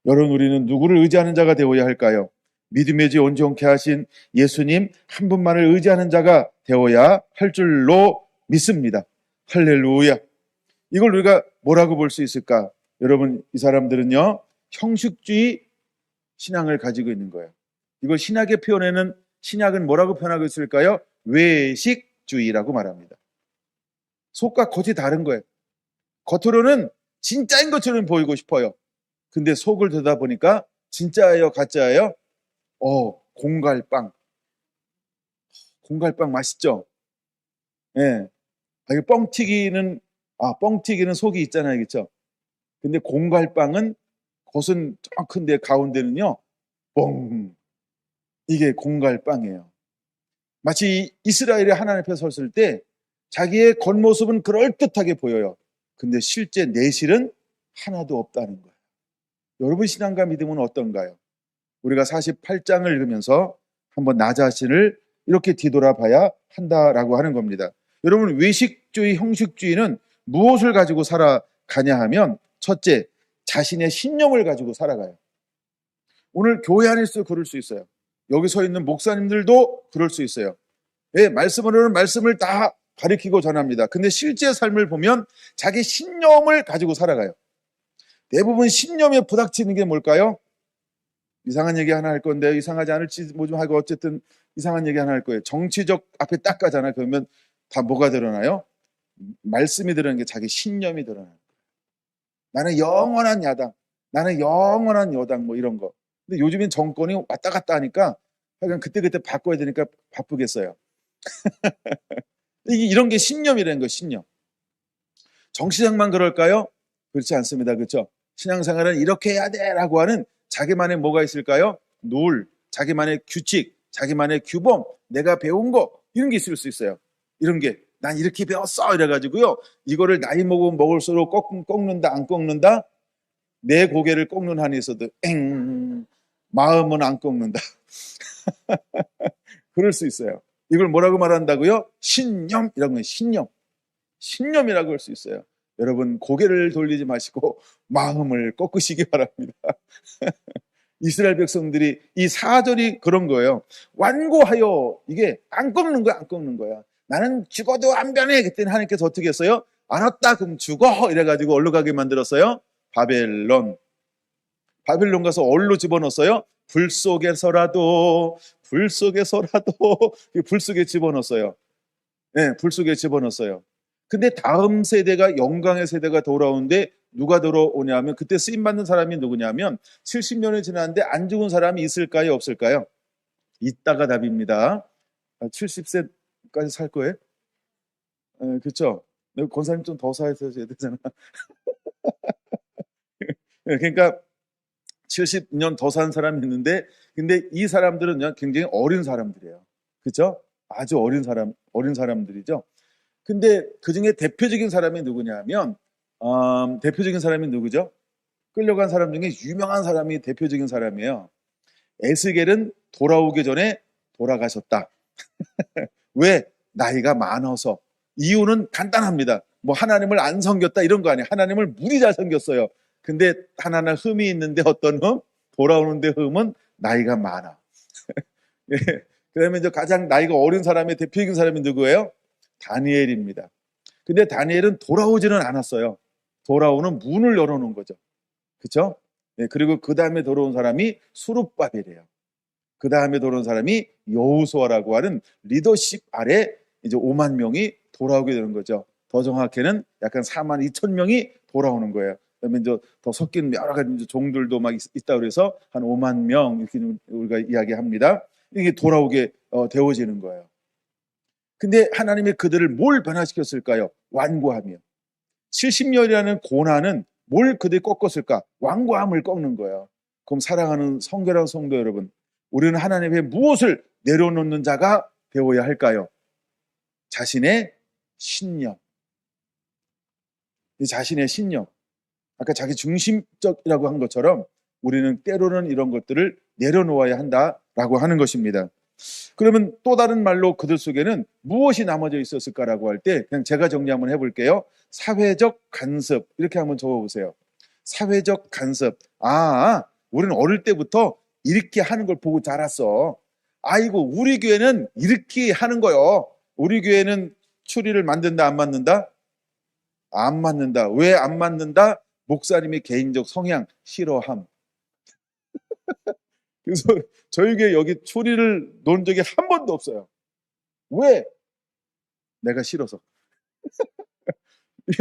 여러분, 우리는 누구를 의지하는 자가 되어야 할까요? 믿음의 지 온전케 하신 예수님 한 분만을 의지하는 자가 되어야 할 줄로 믿습니다. 할렐루야. 이걸 우리가 뭐라고 볼 수 있을까? 여러분, 이 사람들은요, 형식주의 신앙을 가지고 있는 거예요. 이걸 신학의 표현에는, 신약은 뭐라고 표현하고 있을까요? 외식주의라고 말합니다. 속과 겉이 다른 거예요. 겉으로는 진짜인 것처럼 보이고 싶어요. 근데 속을 들여다보니까 진짜예요, 가짜예요? 공갈빵. 공갈빵 맛있죠? 예. 네. 뻥튀기는 속이 있잖아요, 그렇죠? 근데 공갈빵은 겉은 좀 큰데 가운데는요, 뻥. 이게 공갈빵이에요. 마치 이스라엘이 하나님 앞에 섰을 때 자기의 겉모습은 그럴듯하게 보여요. 근데 실제 내실은 하나도 없다는 거예요. 여러분 신앙과 믿음은 어떤가요? 우리가 48장을 읽으면서 한번 나 자신을 이렇게 뒤돌아봐야 한다라고 하는 겁니다. 여러분, 외식주의, 형식주의는 무엇을 가지고 살아가냐 하면, 첫째, 자신의 신념을 가지고 살아가요. 오늘 교회 안에서 그럴 수 있어요. 여기 서 있는 목사님들도 그럴 수 있어요. 예, 말씀으로는 말씀을 다 가리키고 전합니다. 근데 실제 삶을 보면 자기 신념을 가지고 살아가요. 대부분 신념에 부닥치는 게 뭘까요? 이상한 얘기 하나 할 건데, 이상하지 않을지 뭐 좀 하고, 어쨌든 이상한 얘기 하나 할 거예요. 정치적 앞에 딱 가잖아요. 그러면 다 뭐가 드러나요? 말씀이 드러나는 게 자기 신념이 드러나는 거예요. 나는 영원한 야당, 나는 영원한 여당, 뭐 이런 거. 근데 요즘엔 정권이 왔다 갔다 하니까 하여간 그때그때 바꿔야 되니까 바쁘겠어요. 이런 게 신념이라는 거예요, 신념. 정치적만 그럴까요? 그렇지 않습니다. 그렇죠? 신앙생활은 이렇게 해야 돼라고 하는 자기만의 뭐가 있을까요? 룰, 자기만의 규칙, 자기만의 규범, 내가 배운 거, 이런 게 있을 수 있어요. 이런 게 난 이렇게 배웠어 이래가지고요, 이거를 나이 먹으면 먹을수록 꺾는다 안 꺾는다? 내 고개를 꺾는 한이 있어도 마음은 안 꺾는다. 그럴 수 있어요. 이걸 뭐라고 말한다고요? 신념이라고 해요. 신념이라고 할 수 있어요. 여러분, 고개를 돌리지 마시고 마음을 꺾으시기 바랍니다. 이스라엘 백성들이 이 4절이 그런 거예요. 완고하여, 이게 안 꺾는 거야, 안 꺾는 거야. 나는 죽어도 안 변해. 그때는 하나님께서 어떻게 했어요? 알았다, 그럼 죽어. 이래가지고 어디로 가게 만들었어요? 바벨론 가서 어디로 집어넣었어요? 불 속에서라도 불 속에 집어넣었어요. 네, 불 속에 집어넣었어요. 근데 다음 세대가, 영광의 세대가 돌아오는데 누가 돌아오냐면, 그때 쓰임받는 사람이 누구냐면 70년이 지났는데 안 죽은 사람이 있을까요, 없을까요? 있다가 답입니다. 70세까지 살 거예요? 그렇죠? 권사님 좀 더 사셔야 되잖아. 그러니까 70년 더 산 사람이 있는데, 근데 이 사람들은 굉장히 어린 사람들이에요. 그렇죠? 아주 어린 사람들이죠. 근데 그 중에 대표적인 사람이 누구냐면, 대표적인 사람이 누구죠? 끌려간 사람 중에 유명한 사람이 대표적인 사람이에요. 에스겔은 돌아오기 전에 돌아가셨다. 왜? 나이가 많아서. 이유는 간단합니다. 뭐 하나님을 안 섬겼다 이런 거 아니에요. 하나님을 무지 잘 섬겼어요. 근데 하나는 흠이 있는데, 어떤 흠? 돌아오는데 흠은 나이가 많아. 예. 그다음에 이제 가장 나이가 어린 사람의 대표적인 사람이 누구예요? 다니엘입니다. 근데 다니엘은 돌아오지는 않았어요. 돌아오는 문을 열어놓은 거죠. 그렇죠? 네, 그리고 그 다음에 돌아온 사람이 수룹바벨이에요. 그 다음에 돌아온 사람이 여호수아라고 하는 리더십 아래 이제 5만 명이 돌아오게 되는 거죠. 더 정확히는 약간 4만 2천 명이 돌아오는 거예요. 그다음에 이제 더 섞인 여러 가지 이제 종들도 막 있다 그래서 한 5만 명 이렇게 우리가 이야기합니다. 이게 돌아오게 되어지는 거예요. 근데 하나님이 그들을 뭘 변화시켰을까요? 완고하며. 70년이라는 고난은 뭘 그들이 꺾었을까? 완고함을 꺾는 거예요. 그럼 사랑하는 성결한 성도 여러분, 우리는 하나님의 무엇을 내려놓는 자가 되어야 할까요? 자신의 신념. 이 자신의 신념. 아까 자기 중심적이라고 한 것처럼 우리는 때로는 이런 것들을 내려놓아야 한다라고 하는 것입니다. 그러면 또 다른 말로 그들 속에는 무엇이 남아져 있었을까라고 할 때 그냥 제가 정리 한번 해볼게요. 사회적 간섭 이렇게 한번 적어보세요. 사회적 간섭. 우리는 어릴 때부터 이렇게 하는 걸 보고 자랐어. 아이고 우리 교회는 이렇게 하는 거요. 우리 교회는 추리를 만든다 안 만든다? 안 맞는다. 왜 안 맞는다? 목사님의 개인적 성향 싫어함. 그래서 저희 교회 여기 추리를 놓은 적이 한 번도 없어요. 왜? 내가 싫어서.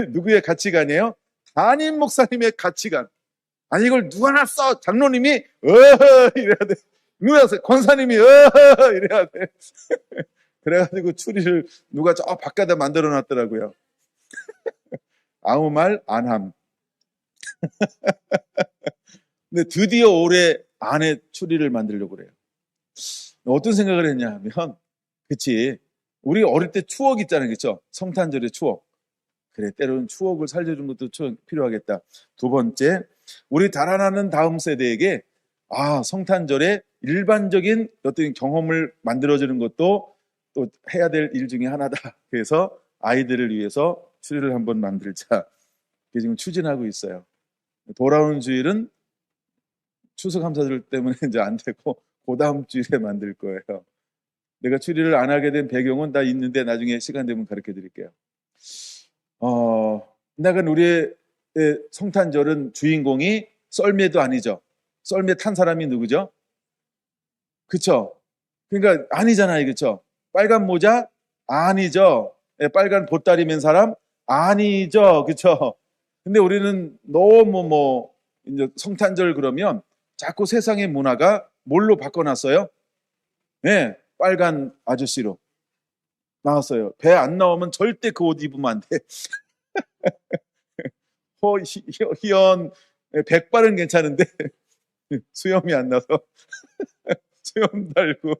누구의 가치관이에요? 담임 목사님의 가치관. 아니 이걸 누가 놨어? 장로님이 이래야 돼. 누가 놨어? 권사님이 이래야 돼. 그래가지고 추리를 누가 저 바깥에 만들어 놨더라고요. 아무 말 안 함. 근데 드디어 올해 아내 추리를 만들려고 그래요. 어떤 생각을 했냐 하면, 그치. 우리 어릴 때 추억 있잖아요. 그쵸? 성탄절의 추억. 그래, 때로는 추억을 살려주는 것도 필요하겠다. 두 번째, 우리 달아나는 다음 세대에게, 성탄절에 일반적인 어떤 경험을 만들어주는 것도 또 해야 될 일 중에 하나다. 그래서 아이들을 위해서 추리를 한번 만들자. 그게 지금 추진하고 있어요. 돌아오는 주일은 추수감사절 때문에 이제 안 되고 그 다음 주일에 만들 거예요. 내가 추리를 안 하게 된 배경은 다 있는데 나중에 시간 되면 가르쳐 드릴게요. 나간 우리의 성탄절은 주인공이 썰매도 아니죠. 썰매 탄 사람이 누구죠? 그쵸? 그러니까 아니잖아요. 그쵸? 빨간 모자? 아니죠. 빨간 보따리 맨 사람? 아니죠. 그쵸? 근데 우리는 너무 이제 성탄절 그러면 자꾸 세상의 문화가 뭘로 바꿔놨어요? 네, 빨간 아저씨로 나왔어요. 배 안 나오면 절대 그 옷 입으면 안 돼. 희연 백발은 괜찮은데 수염이 안 나서 수염 달고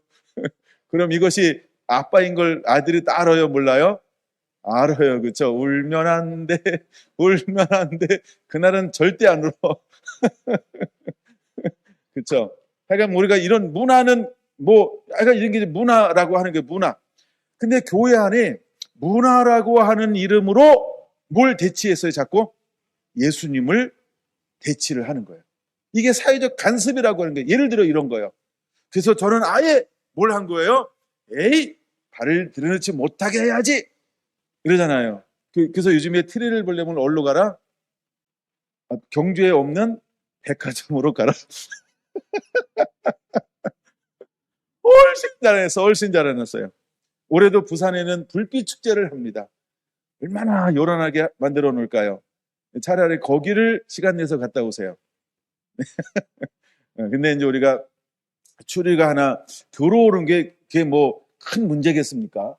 그럼 이것이 아빠인 걸 아들이 다 알아요? 몰라요? 알아요. 그쵸? 울면 안 돼. 울면 안 돼. 그날은 절대 안 울어. 그쵸? 하여간 우리가 이런 문화는 하여간 이런 게 문화라고 하는 게 문화. 근데 교회 안에 문화라고 하는 이름으로 뭘 대치했어요, 자꾸? 예수님을 대치를 하는 거예요. 이게 사회적 간섭이라고 하는 거예요. 예를 들어 이런 거예요. 그래서 저는 아예 뭘 한 거예요? 발을 들여놓지 못하게 해야지. 이러잖아요. 그래서 요즘에 트리를 보려면 어디로 가라? 경주에 없는 백화점으로 가라. 훨씬 잘해놨어요. 올해도 부산에는 불빛 축제를 합니다. 얼마나 요란하게 만들어 놓을까요? 차라리 거기를 시간 내서 갔다 오세요. 근데 이제 우리가 추리가 하나 들어오는 게 그게 큰 문제겠습니까?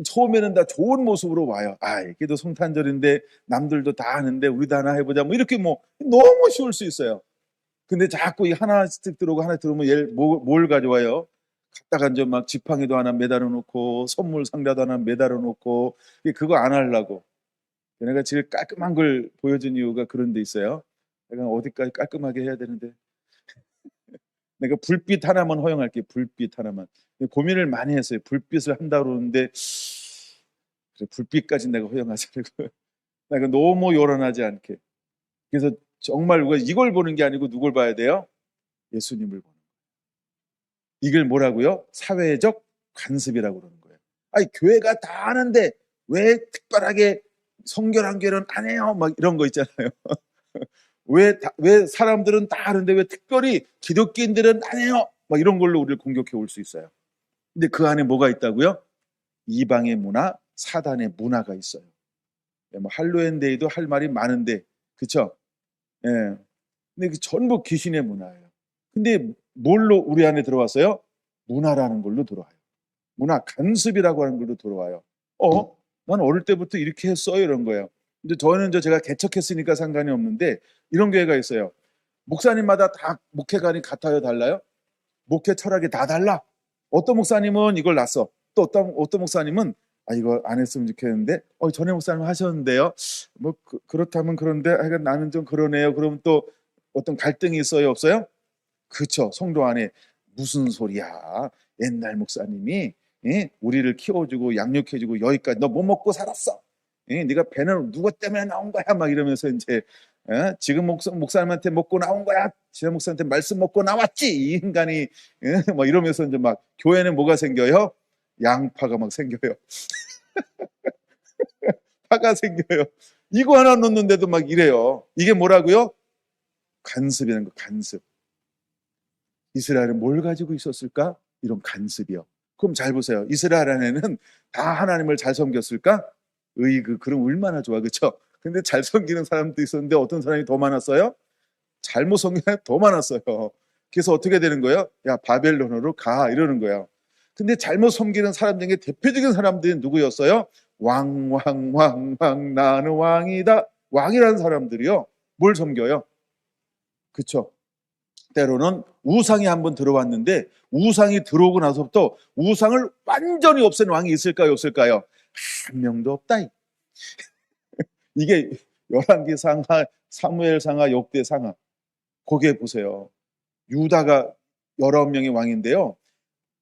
처음에는 다 좋은 모습으로 와요. 이게도 성탄절인데 남들도 다 하는데 우리도 하나 해보자. 이렇게 너무 쉬울 수 있어요. 근데 자꾸 하나씩 들어오고 하나 들어오면 뭘 가져와요? 갔다가 이제 막 지팡이도 하나 매달아 놓고 선물 상자도 하나 매달아 놓고 그거 안 하려고. 내가 제일 깔끔한 걸 보여준 이유가 그런 데 있어요. 내가 어디까지 깔끔하게 해야 되는데 내가 불빛 하나만 허용할게. 불빛 하나만. 고민을 많이 했어요. 불빛을 한다 그러는데 그래, 불빛까지 내가 허용하자고. 내가 너무 요란하지 않게. 그래서 정말 우리가 이걸 보는 게 아니고 누굴 봐야 돼요? 예수님을 보는 거예요. 이걸 뭐라고요? 사회적 간섭이라고 그러는 거예요. 교회가 다 하는데 왜 특별하게 성결한 교회는 안 해요? 막 이런 거 있잖아요. 왜 사람들은 다 하는데 왜 특별히 기독교인들은 안 해요? 막 이런 걸로 우리를 공격해 올 수 있어요. 근데 그 안에 뭐가 있다고요? 이방의 문화, 사단의 문화가 있어요. 할로윈데이도 할 말이 많은데, 그쵸? 예. 근데 그 전부 귀신의 문화예요. 근데 뭘로 우리 안에 들어왔어요? 문화라는 걸로 들어와요. 문화 간습이라고 하는 걸로 들어와요. 난 어릴 때부터 이렇게 했어요 이런 거예요. 근데 저는 제가 개척했으니까 상관이 없는데 이런 교회가 있어요. 목사님마다 다 목회관이 같아요, 달라요? 목회 철학이 다 달라. 어떤 목사님은 이걸 놨어. 또 어떤 목사님은 이거 안 했으면 좋겠는데 전에 목사님 하셨는데요. 뭐 그렇다면 그런데 하여간 나는 좀 그러네요. 그럼 또 어떤 갈등이 있어요, 없어요? 그쵸. 성도 안에 무슨 소리야. 옛날 목사님이 우리를 키워주고 양육해주고 여기까지 너 뭐 먹고 살았어. 네가 배는 누구 때문에 나온 거야. 막 이러면서 이제 지금 목사님한테 먹고 나온 거야. 지난 목사님한테 말씀 먹고 나왔지. 이 인간이 막 이러면서 이제 막 교회는 뭐가 생겨요? 양파가 막 생겨요. 파가 생겨요. 이거 하나 놓는데도 막 이래요. 이게 뭐라고요? 간습이라는 거, 간습. 이스라엘은 뭘 가지고 있었을까? 이런 간습이요. 그럼 잘 보세요. 이스라엘 안에는 다 하나님을 잘 섬겼을까? 그럼 얼마나 좋아, 그렇죠? 근데 잘 섬기는 사람도 있었는데 어떤 사람이 더 많았어요? 잘못 섬기는 더 많았어요. 그래서 어떻게 되는 거예요? 야, 바벨론으로 가 이러는 거예요. 근데 잘못 섬기는 사람 중에 대표적인 사람들이 누구였어요? 왕 나는 왕이다. 왕이라는 사람들이요. 뭘 섬겨요? 그렇죠? 때로는 우상이 한번 들어왔는데 우상이 들어오고 나서부터 우상을 완전히 없앤 왕이 있을까요, 없을까요? 한 명도 없다. 이게 열왕기상하, 사무엘상하, 역대상하. 거기에 보세요. 유다가 19명의 왕인데요.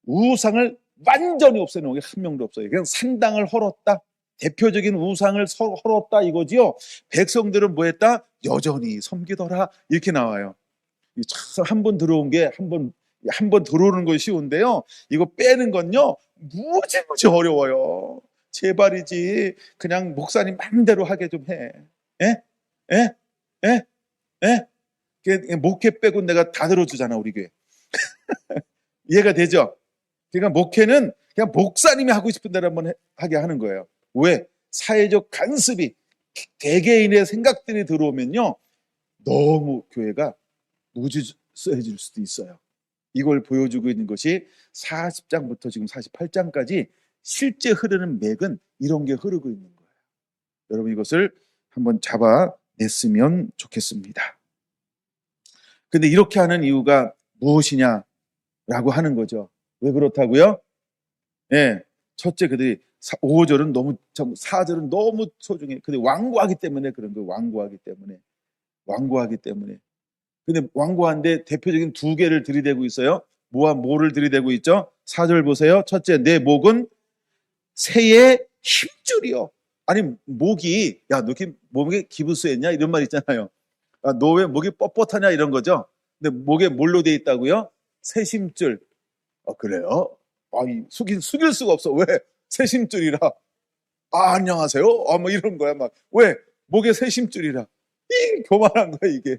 우상을 완전히 없애는 왕이 한 명도 없어요. 그냥 산당을 헐었다. 대표적인 우상을 헐었다 이거지요. 백성들은 뭐 했다? 여전히 섬기더라. 이렇게 나와요. 한 번 들어온 게 한 번 들어오는 건 쉬운데요. 이거 빼는 건요. 무지무지 어려워요. 제발이지. 그냥 목사님 마음대로 하게 좀 해. 에? 에? 에? 에? 목회 빼고 내가 다 들어주잖아, 우리 교회. 이해가 되죠? 그러니까 목회는 그냥 목사님이 하고 싶은 대로 한번 하게 하는 거예요. 왜? 사회적 간섭이 개개인의 생각들이 들어오면요. 너무 교회가 무질서해질 수도 있어요. 이걸 보여주고 있는 것이 40장부터 지금 48장까지 실제 흐르는 맥은 이런 게 흐르고 있는 거예요. 여러분 이것을 한번 잡아냈으면 좋겠습니다. 근데 이렇게 하는 이유가 무엇이냐라고 하는 거죠. 왜 그렇다고요? 첫째 그들이 5절은 너무 4절은 너무 소중해. 근데 완고하기 때문에 그런 거예요. 완고하기 때문에. 근데 완고한데 대표적인 두 개를 들이대고 있어요. 뭐를 들이대고 있죠? 4절 보세요. 첫째, 내 목은 새의 힘줄이요. 아니 목이 야 너 목에 기부스했냐 이런 말 있잖아요. 너 왜 목이 뻣뻣하냐 이런 거죠. 근데 목에 뭘로 돼 있다고요? 새 힘줄. 그래요? 숙일 수가 없어. 왜? 새 힘줄이라. 안녕하세요. 뭐 이런 거야 막. 왜? 목에 새 힘줄이라. 이 교만한 거야 이게.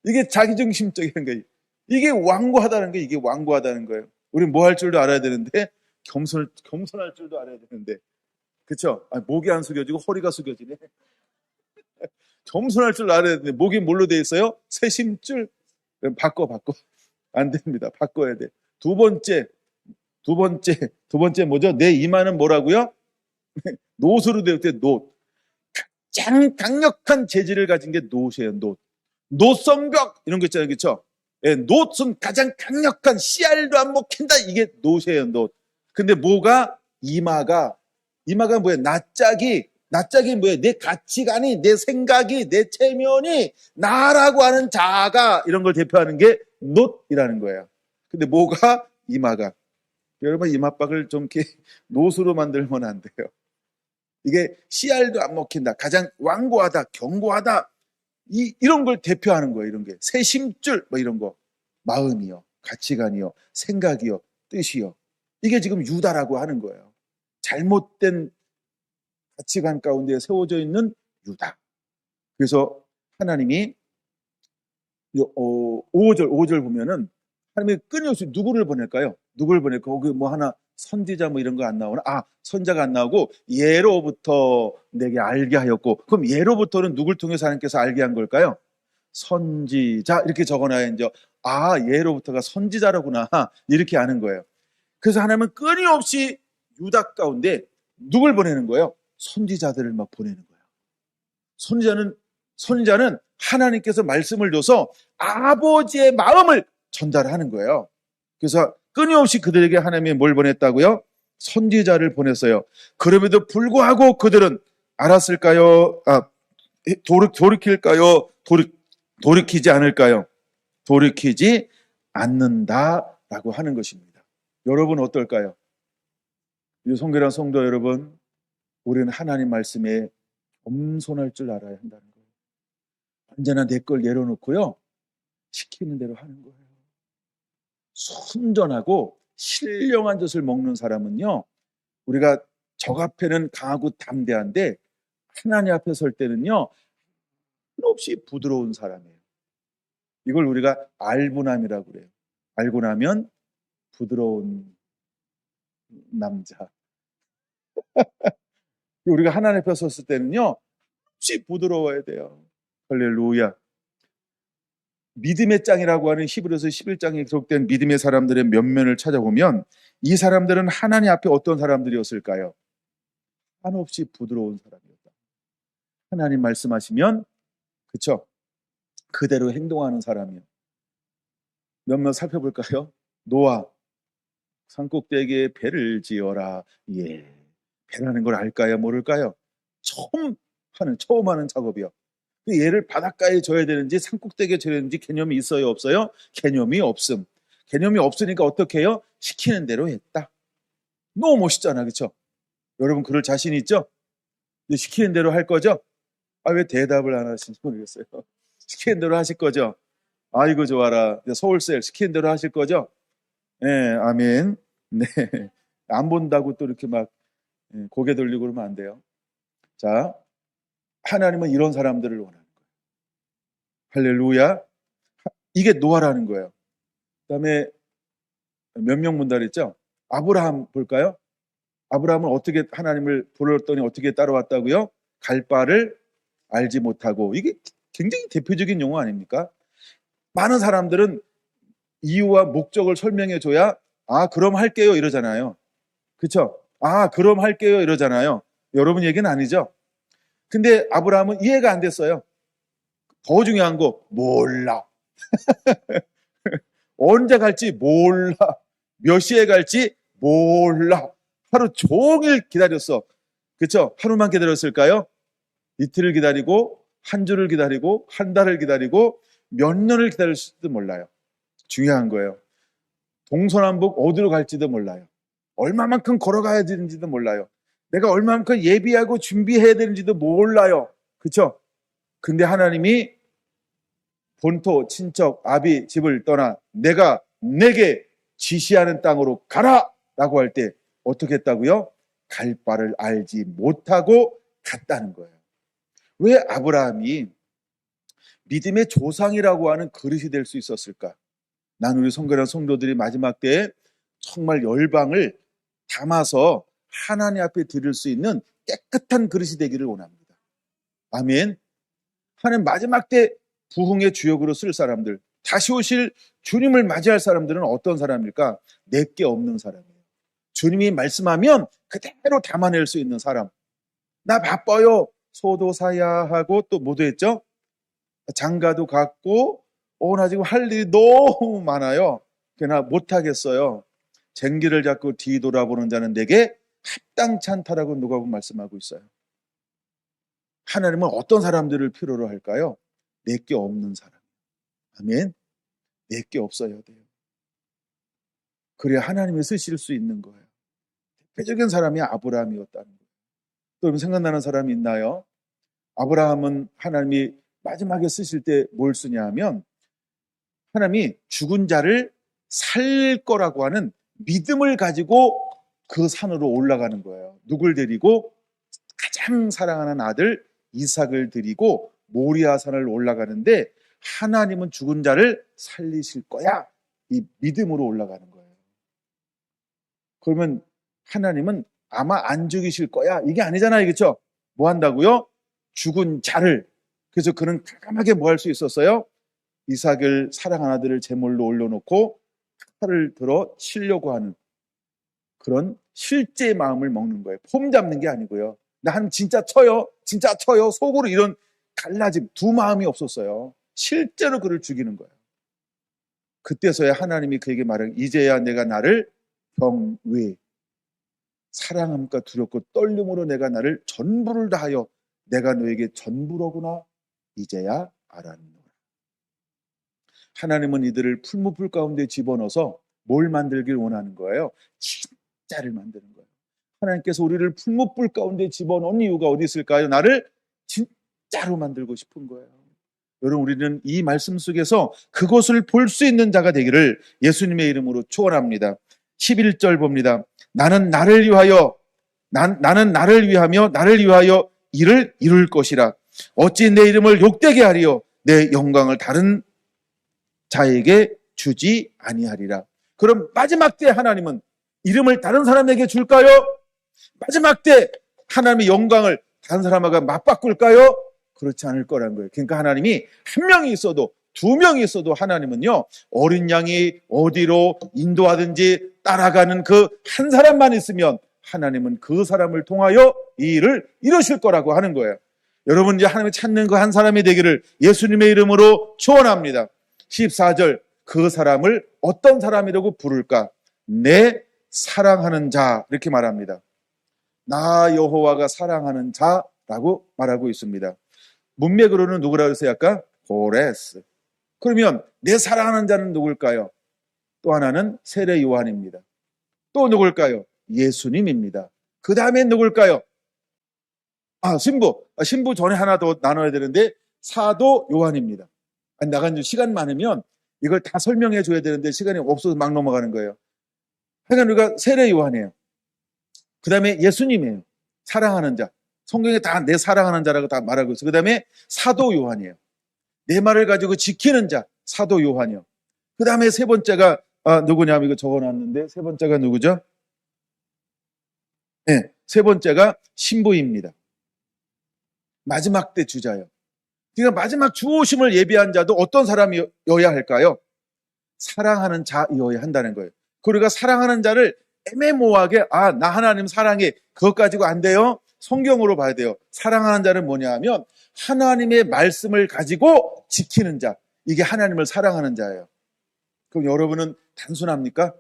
이게 자기중심적인 거예요. 이게 완고하다는 거예요. 이게 완고하다는 거예요. 우리 뭐 할 줄도 알아야 되는데 겸손할 줄도 알아야 되는데 그렇죠? 목이 안 숙여지고 허리가 숙여지네. 겸손할 줄 알아야 되는데 목이 뭘로 돼 있어요? 새심줄. 바꿔 안 됩니다. 바꿔야 돼. 두 번째 뭐죠? 내 이마는 뭐라고요? 노수로 되어 있대. 노. 가장 강력한 재질을 가진 게 노시예요. 노성벽 이런 거 있잖아요. 그렇죠? 노은 가장 강력한 씨알도 안 먹힌다. 이게 노시예요. 노. 근데 뭐가 이마가 뭐예요? 낯짝이 뭐예요? 내 가치관이, 내 생각이, 내 체면이 나라고 하는 자아가 이런 걸 대표하는 게 놋이라는 거예요. 근데 뭐가 이마가 여러분 이마박을 좀 이렇게 노수로 만들면 안 돼요. 이게 씨알도 안 먹힌다. 가장 완고하다, 견고하다. 이런 걸 대표하는 거예요. 이런 게 새심줄 뭐 이런 거. 마음이요, 가치관이요, 생각이요, 뜻이요. 이게 지금 유다라고 하는 거예요. 잘못된 가치관 가운데 세워져 있는 유다. 그래서 하나님이 5절 보면은 하나님이 끊임없이 누구를 보낼까요? 누구를 보낼까? 거기 뭐 하나 선지자 뭐 이런 거 안 나오나? 선자가 안 나오고 예로부터 내게 알게 하였고 그럼 예로부터는 누굴 통해서 하나님께서 알게 한 걸까요? 선지자 이렇게 적어놔야 이제 얘로부터가 선지자라구나 이렇게 아는 거예요. 그래서 하나님은 끊임없이 유다 가운데 누굴 보내는 거예요? 선지자들을 막 보내는 거예요. 선지자는 하나님께서 말씀을 줘서 아버지의 마음을 전달하는 거예요. 그래서 끊임없이 그들에게 하나님이 뭘 보냈다고요? 선지자를 보냈어요. 그럼에도 불구하고 그들은 알았을까요? 돌이킬까요? 돌이키지 않을까요? 돌이키지 않는다라고 하는 것입니다. 여러분 어떨까요? 성결한 성도 여러분, 우리는 하나님 말씀에 겸손할 줄 알아야 한다는 거예요. 언제나 내 걸 내려놓고요, 시키는 대로 하는 거예요. 순전하고 신령한 젖을 먹는 사람은요, 우리가 적 앞에는 강하고 담대한데 하나님 앞에 설 때는요, 한없이 부드러운 사람이에요. 이걸 우리가 알부남이라고 그래요. 알고 나면 부드러운 남자. 우리가 하나님 앞에 섰을 때는요, 혹시 부드러워야 돼요. 할렐루야. 믿음의 짱이라고 하는 히브리서 11장에 기록된 믿음의 사람들의 면면을 찾아보면 이 사람들은 하나님 앞에 어떤 사람들이었을까요? 한없이 부드러운 사람이었다. 하나님 말씀하시면 그쵸? 그대로 행동하는 사람이요. 몇몇 살펴볼까요? 노아, 산꼭대기에 배를 지어라. 예, 배라는 걸 알까요? 모를까요? 처음 하는 작업이요. 그 얘를 바닷가에 져야 되는지 산꼭대기에 져야 되는지 개념이 있어요? 없어요? 개념이 없음. 개념이 없으니까 어떻게 해요? 시키는 대로 했다. 너무 멋있잖아, 그렇죠? 여러분 그럴 자신 있죠? 시키는 대로 할 거죠? 왜 대답을 안 하시는지 모르겠어요. 시키는 대로 하실 거죠? 아이고 좋아라. 서울셀 시키는 대로 하실 거죠? 네, 아멘. 네, 안 본다고 또 이렇게 막 고개 돌리고 그러면 안 돼요. 자, 하나님은 이런 사람들을 원하는 거예요. 할렐루야. 이게 노아라는 거예요. 그 다음에 몇 명 문다 그랬죠? 아브라함 볼까요? 아브라함은 어떻게 하나님을 불렀더니 어떻게 따라왔다고요? 갈 바를 알지 못하고. 이게 굉장히 대표적인 용어 아닙니까? 많은 사람들은 이유와 목적을 설명해 줘야 그럼 할게요 이러잖아요. 그렇죠? 그럼 할게요 이러잖아요. 여러분 얘기는 아니죠? 근데 아브라함은 이해가 안 됐어요. 더 중요한 거 몰라. 언제 갈지 몰라. 몇 시에 갈지 몰라. 하루 종일 기다렸어. 그렇죠? 하루만 기다렸을까요? 이틀을 기다리고 한 주를 기다리고 한 달을 기다리고 몇 년을 기다릴지도 몰라요. 중요한 거예요. 동서남북 어디로 갈지도 몰라요. 얼마만큼 걸어가야 되는지도 몰라요. 내가 얼마만큼 예비하고 준비해야 되는지도 몰라요. 그렇죠? 근데 하나님이 본토, 친척, 아비 집을 떠나 내가 내게 지시하는 땅으로 가라! 라고 할 때 어떻게 했다고요? 갈 바를 알지 못하고 갔다는 거예요. 왜 아브라함이 믿음의 조상이라고 하는 그릇이 될 수 있었을까? 난 우리 성결한 성도들이 마지막 때에 정말 열방을 담아서 하나님 앞에 드릴 수 있는 깨끗한 그릇이 되기를 원합니다. 아멘. 하나님 마지막 때 부흥의 주역으로 쓸 사람들, 다시 오실 주님을 맞이할 사람들은 어떤 사람일까? 내게 없는 사람이에요. 주님이 말씀하면 그대로 담아낼 수 있는 사람. 나 바빠요. 소도사야 하고 또 뭐도 했죠? 장가도 갔고 나 지금 할 일이 너무 많아요. 그러나 못하겠어요. 쟁기를 잡고 뒤돌아보는 자는 내게 합당치 않다라고 누가복음 말씀하고 있어요. 하나님은 어떤 사람들을 필요로 할까요? 내게 없는 사람. 아멘. 내게 없어야 돼요. 그래야 하나님이 쓰실 수 있는 거예요. 대표적인 사람이 아브라함이었다는 거예요. 또 여러분 생각나는 사람이 있나요? 아브라함은 하나님이 마지막에 쓰실 때 뭘 쓰냐 하면 하나님이 죽은 자를 살 거라고 하는 믿음을 가지고 그 산으로 올라가는 거예요. 누굴 데리고? 가장 사랑하는 아들 이삭을 데리고 모리아 산을 올라가는데 하나님은 죽은 자를 살리실 거야. 이 믿음으로 올라가는 거예요. 그러면 하나님은 아마 안 죽이실 거야. 이게 아니잖아요. 그렇죠? 뭐 한다고요? 죽은 자를 그래서 그는 과감하게 뭐 할 수 있었어요? 이삭을 사랑하는 아들을 제물로 올려놓고 칼을 들어 치려고 하는 그런 실제의 마음을 먹는 거예요. 폼 잡는 게 아니고요. 나 하나님 진짜 쳐요. 진짜 쳐요. 속으로 이런 갈라짐, 두 마음이 없었어요. 실제로 그를 죽이는 거예요. 그때서야 하나님이 그에게 말해요. 이제야 내가 나를 경외, 사랑함과 두렵고 떨림으로 내가 나를 전부를 다하여 내가 너에게 전부로구나 이제야 알았노라. 하나님은 이들을 풀무불 가운데 집어넣어서 뭘 만들길 원하는 거예요? 진짜를 만드는 거예요. 하나님께서 우리를 풀무불 가운데 집어넣은 이유가 어디 있을까요? 나를 진짜로 만들고 싶은 거예요. 여러분, 우리는 이 말씀 속에서 그것을 볼 수 있는 자가 되기를 예수님의 이름으로 축원합니다. 11절 봅니다. 나는 나를 위하여 나는 나를 위하며 나를 위하여 일을 이룰 것이라. 어찌 내 이름을 욕되게 하리요 내 영광을 다른 자에게 주지 아니하리라. 그럼 마지막 때 하나님은 이름을 다른 사람에게 줄까요? 마지막 때 하나님의 영광을 다른 사람과 맞바꿀까요? 그렇지 않을 거란 거예요. 그러니까 하나님이 한 명이 있어도 두 명이 있어도 하나님은요, 어린 양이 어디로 인도하든지 따라가는 그 한 사람만 있으면 하나님은 그 사람을 통하여 이 일을 이루실 거라고 하는 거예요. 여러분, 이제 하나님이 찾는 그 한 사람이 되기를 예수님의 이름으로 축원합니다. 14절, 그 사람을 어떤 사람이라고 부를까? 내 사랑하는 자, 이렇게 말합니다. 나 여호와가 사랑하는 자라고 말하고 있습니다. 문맥으로는 누구라고 했어요? 아까 보레스. 그러면 내 사랑하는 자는 누굴까요? 또 하나는 세례 요한입니다. 또 누굴까요? 예수님입니다. 그 다음에 누굴까요? 신부 전에 하나 더 나눠야 되는데 사도 요한입니다. 나간 시간 많으면 이걸 다 설명해 줘야 되는데 시간이 없어서 막 넘어가는 거예요. 그러니까 우리가 세례 요한이에요. 그 다음에 예수님이에요. 사랑하는 자. 성경에 다 내 사랑하는 자라고 다 말하고 있어요. 그 다음에 사도 요한이에요. 내 말을 가지고 지키는 자, 사도 요한이요. 그 다음에 세 번째가 누구냐면 이거 적어놨는데 세 번째가 누구죠? 네, 세 번째가 신부입니다. 마지막 때 주자요. 그러니까 마지막 주오심을 예비한 자도 어떤 사람이어야 할까요? 사랑하는 자이어야 한다는 거예요. 그리고 사랑하는 자를 애매모호하게 나 하나님 사랑해 그것 가지고 안 돼요. 성경으로 봐야 돼요. 사랑하는 자는 뭐냐 하면 하나님의 말씀을 가지고 지키는 자, 이게 하나님을 사랑하는 자예요. 그럼 여러분은 단순합니까?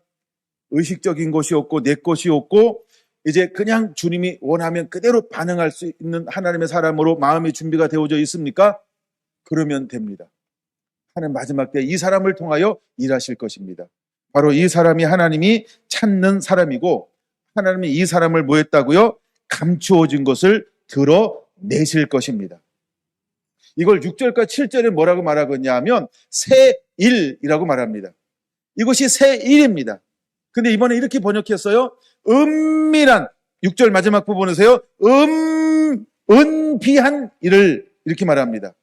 의식적인 것이 없고 내 것이 없고 이제 그냥 주님이 원하면 그대로 반응할 수 있는 하나님의 사람으로 마음의 준비가 되어져 있습니까? 그러면 됩니다. 하나님 마지막 때 이 사람을 통하여 일하실 것입니다. 바로 이 사람이 하나님이 찾는 사람이고 하나님이 이 사람을 뭐 했다고요? 감추어진 것을 드러내실 것입니다. 이걸 6절과 7절에 뭐라고 말하고 있냐 하면 새 일이라고 말합니다. 이것이 새 일입니다. 근데 이번에 이렇게 번역했어요. 은밀한 6절 마지막 부분에서요. 은비한 일을 이렇게 말합니다.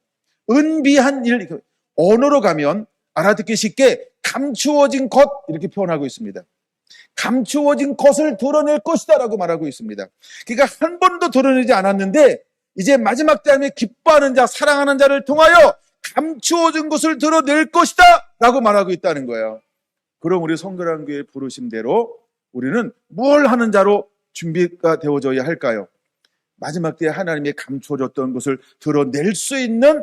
은비한 일, 언어로 가면 알아듣기 쉽게 감추어진 것 이렇게 표현하고 있습니다. 감추어진 것을 드러낼 것이다 라고 말하고 있습니다. 그러니까 한 번도 드러내지 않았는데 이제 마지막 때에 기뻐하는 자, 사랑하는 자를 통하여 감추어진 것을 드러낼 것이다 라고 말하고 있다는 거예요. 그럼 우리 성결한교회 부르심대로 우리는 뭘 하는 자로 준비가 되어져야 할까요? 마지막 때에 하나님의 감추어졌던 것을 드러낼 수 있는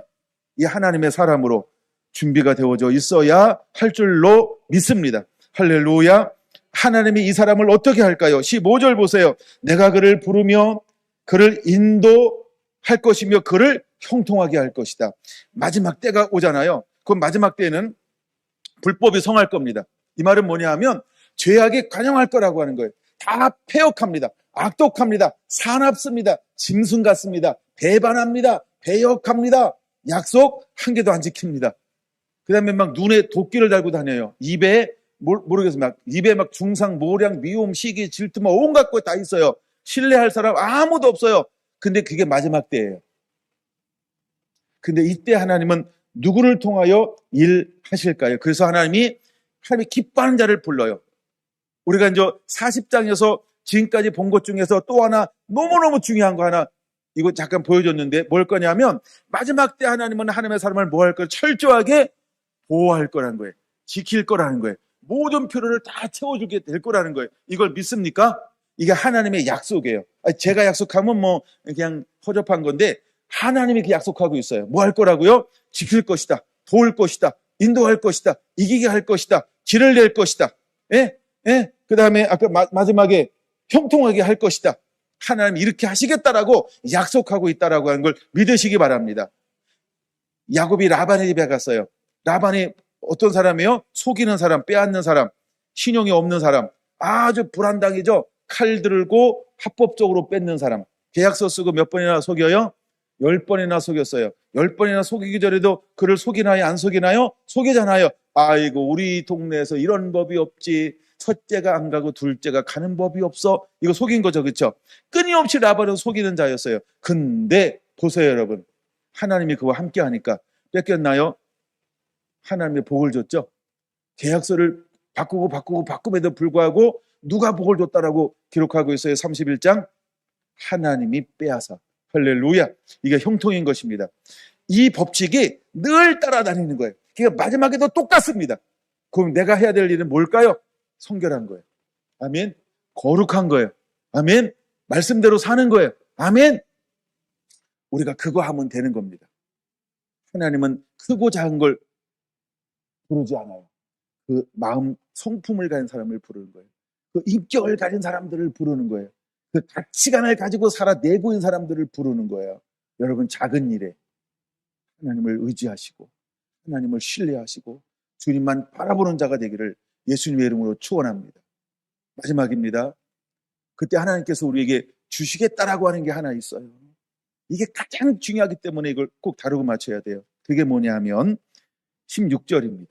이 하나님의 사람으로 준비가 되어져 있어야 할 줄로 믿습니다. 할렐루야. 하나님이 이 사람을 어떻게 할까요? 15절 보세요. 내가 그를 부르며 그를 인도할 것이며 그를 형통하게 할 것이다. 마지막 때가 오잖아요. 그럼 마지막 때는 불법이 성할 겁니다. 이 말은 뭐냐 하면 죄악이 관영할 거라고 하는 거예요. 다 폐역합니다. 악독합니다. 사납습니다. 짐승 같습니다. 배반합니다. 배역합니다. 약속 한 개도 안 지킵니다. 그 다음에 막 눈에 도끼를 달고 다녀요. 입에 모르겠어요. 입에 막 중상, 모량, 미움, 시기, 질투, 온갖 거 다 있어요. 신뢰할 사람 아무도 없어요. 근데 그게 마지막 때예요. 근데 이때 하나님은 누구를 통하여 일하실까요? 그래서 하나님이 기뻐하는 자를 불러요. 우리가 이제 40장에서 지금까지 본 것 중에서 또 하나 너무너무 중요한 거 하나 이거 잠깐 보여줬는데 뭘 거냐면 마지막 때 하나님은 하나님의 사람을 뭐 할 거예요? 철저하게 보호할 거라는 거예요. 지킬 거라는 거예요. 모든 필요를 다 채워주게 될 거라는 거예요. 이걸 믿습니까? 이게 하나님의 약속이에요. 제가 약속하면 뭐 그냥 허접한 건데 하나님이 그 약속하고 있어요. 뭐 할 거라고요? 지킬 것이다. 도울 것이다. 인도할 것이다. 이기게 할 것이다. 길을 낼 것이다. 예? 예? 그 다음에 아까 마지막에 형통하게 할 것이다. 하나님이 이렇게 하시겠다라고 약속하고 있다라고 하는 걸 믿으시기 바랍니다. 야곱이 라반의 집에 갔어요. 라반이 어떤 사람이에요? 속이는 사람, 빼앗는 사람, 신용이 없는 사람, 아주 불안당이죠. 칼 들고 합법적으로 뺏는 사람. 계약서 쓰고 몇 번이나 속여요? 10번이나 속였어요. 10번이나 속이기 전에도 그를 속이나요? 안 속이나요? 속이잖아요. 아이고 우리 동네에서 이런 법이 없지. 첫째가 안 가고 둘째가 가는 법이 없어. 이거 속인 거죠. 그렇죠? 끊임없이 라반은 속이는 자였어요. 근데 보세요 여러분. 하나님이 그와 함께 하니까 뺏겼나요? 하나님의 복을 줬죠. 계약서를 바꾸면도 불구하고 누가 복을 줬다라고 기록하고 있어요. 31장. 하나님이 빼앗아. 할렐루야. 이게 형통인 것입니다. 이 법칙이 늘 따라다니는 거예요. 그러니까 마지막에도 똑같습니다. 그럼 내가 해야 될 일은 뭘까요? 성결한 거예요. 아멘. 거룩한 거예요. 아멘. 말씀대로 사는 거예요. 아멘. 우리가 그거 하면 되는 겁니다. 하나님은 크고 작은 걸 부르지 않아요. 그 마음 성품을 가진 사람을 부르는 거예요. 그 인격을 가진 사람들을 부르는 거예요. 그 가치관을 가지고 살아내고 있는 사람들을 부르는 거예요. 여러분 작은 일에 하나님을 의지하시고 하나님을 신뢰하시고 주님만 바라보는 자가 되기를 예수님의 이름으로 축원합니다. 마지막입니다. 그때 하나님께서 우리에게 주시겠다라고 하는 게 하나 있어요. 이게 가장 중요하기 때문에 이걸 꼭 다루고 맞춰야 돼요. 그게 뭐냐 하면 16절입니다.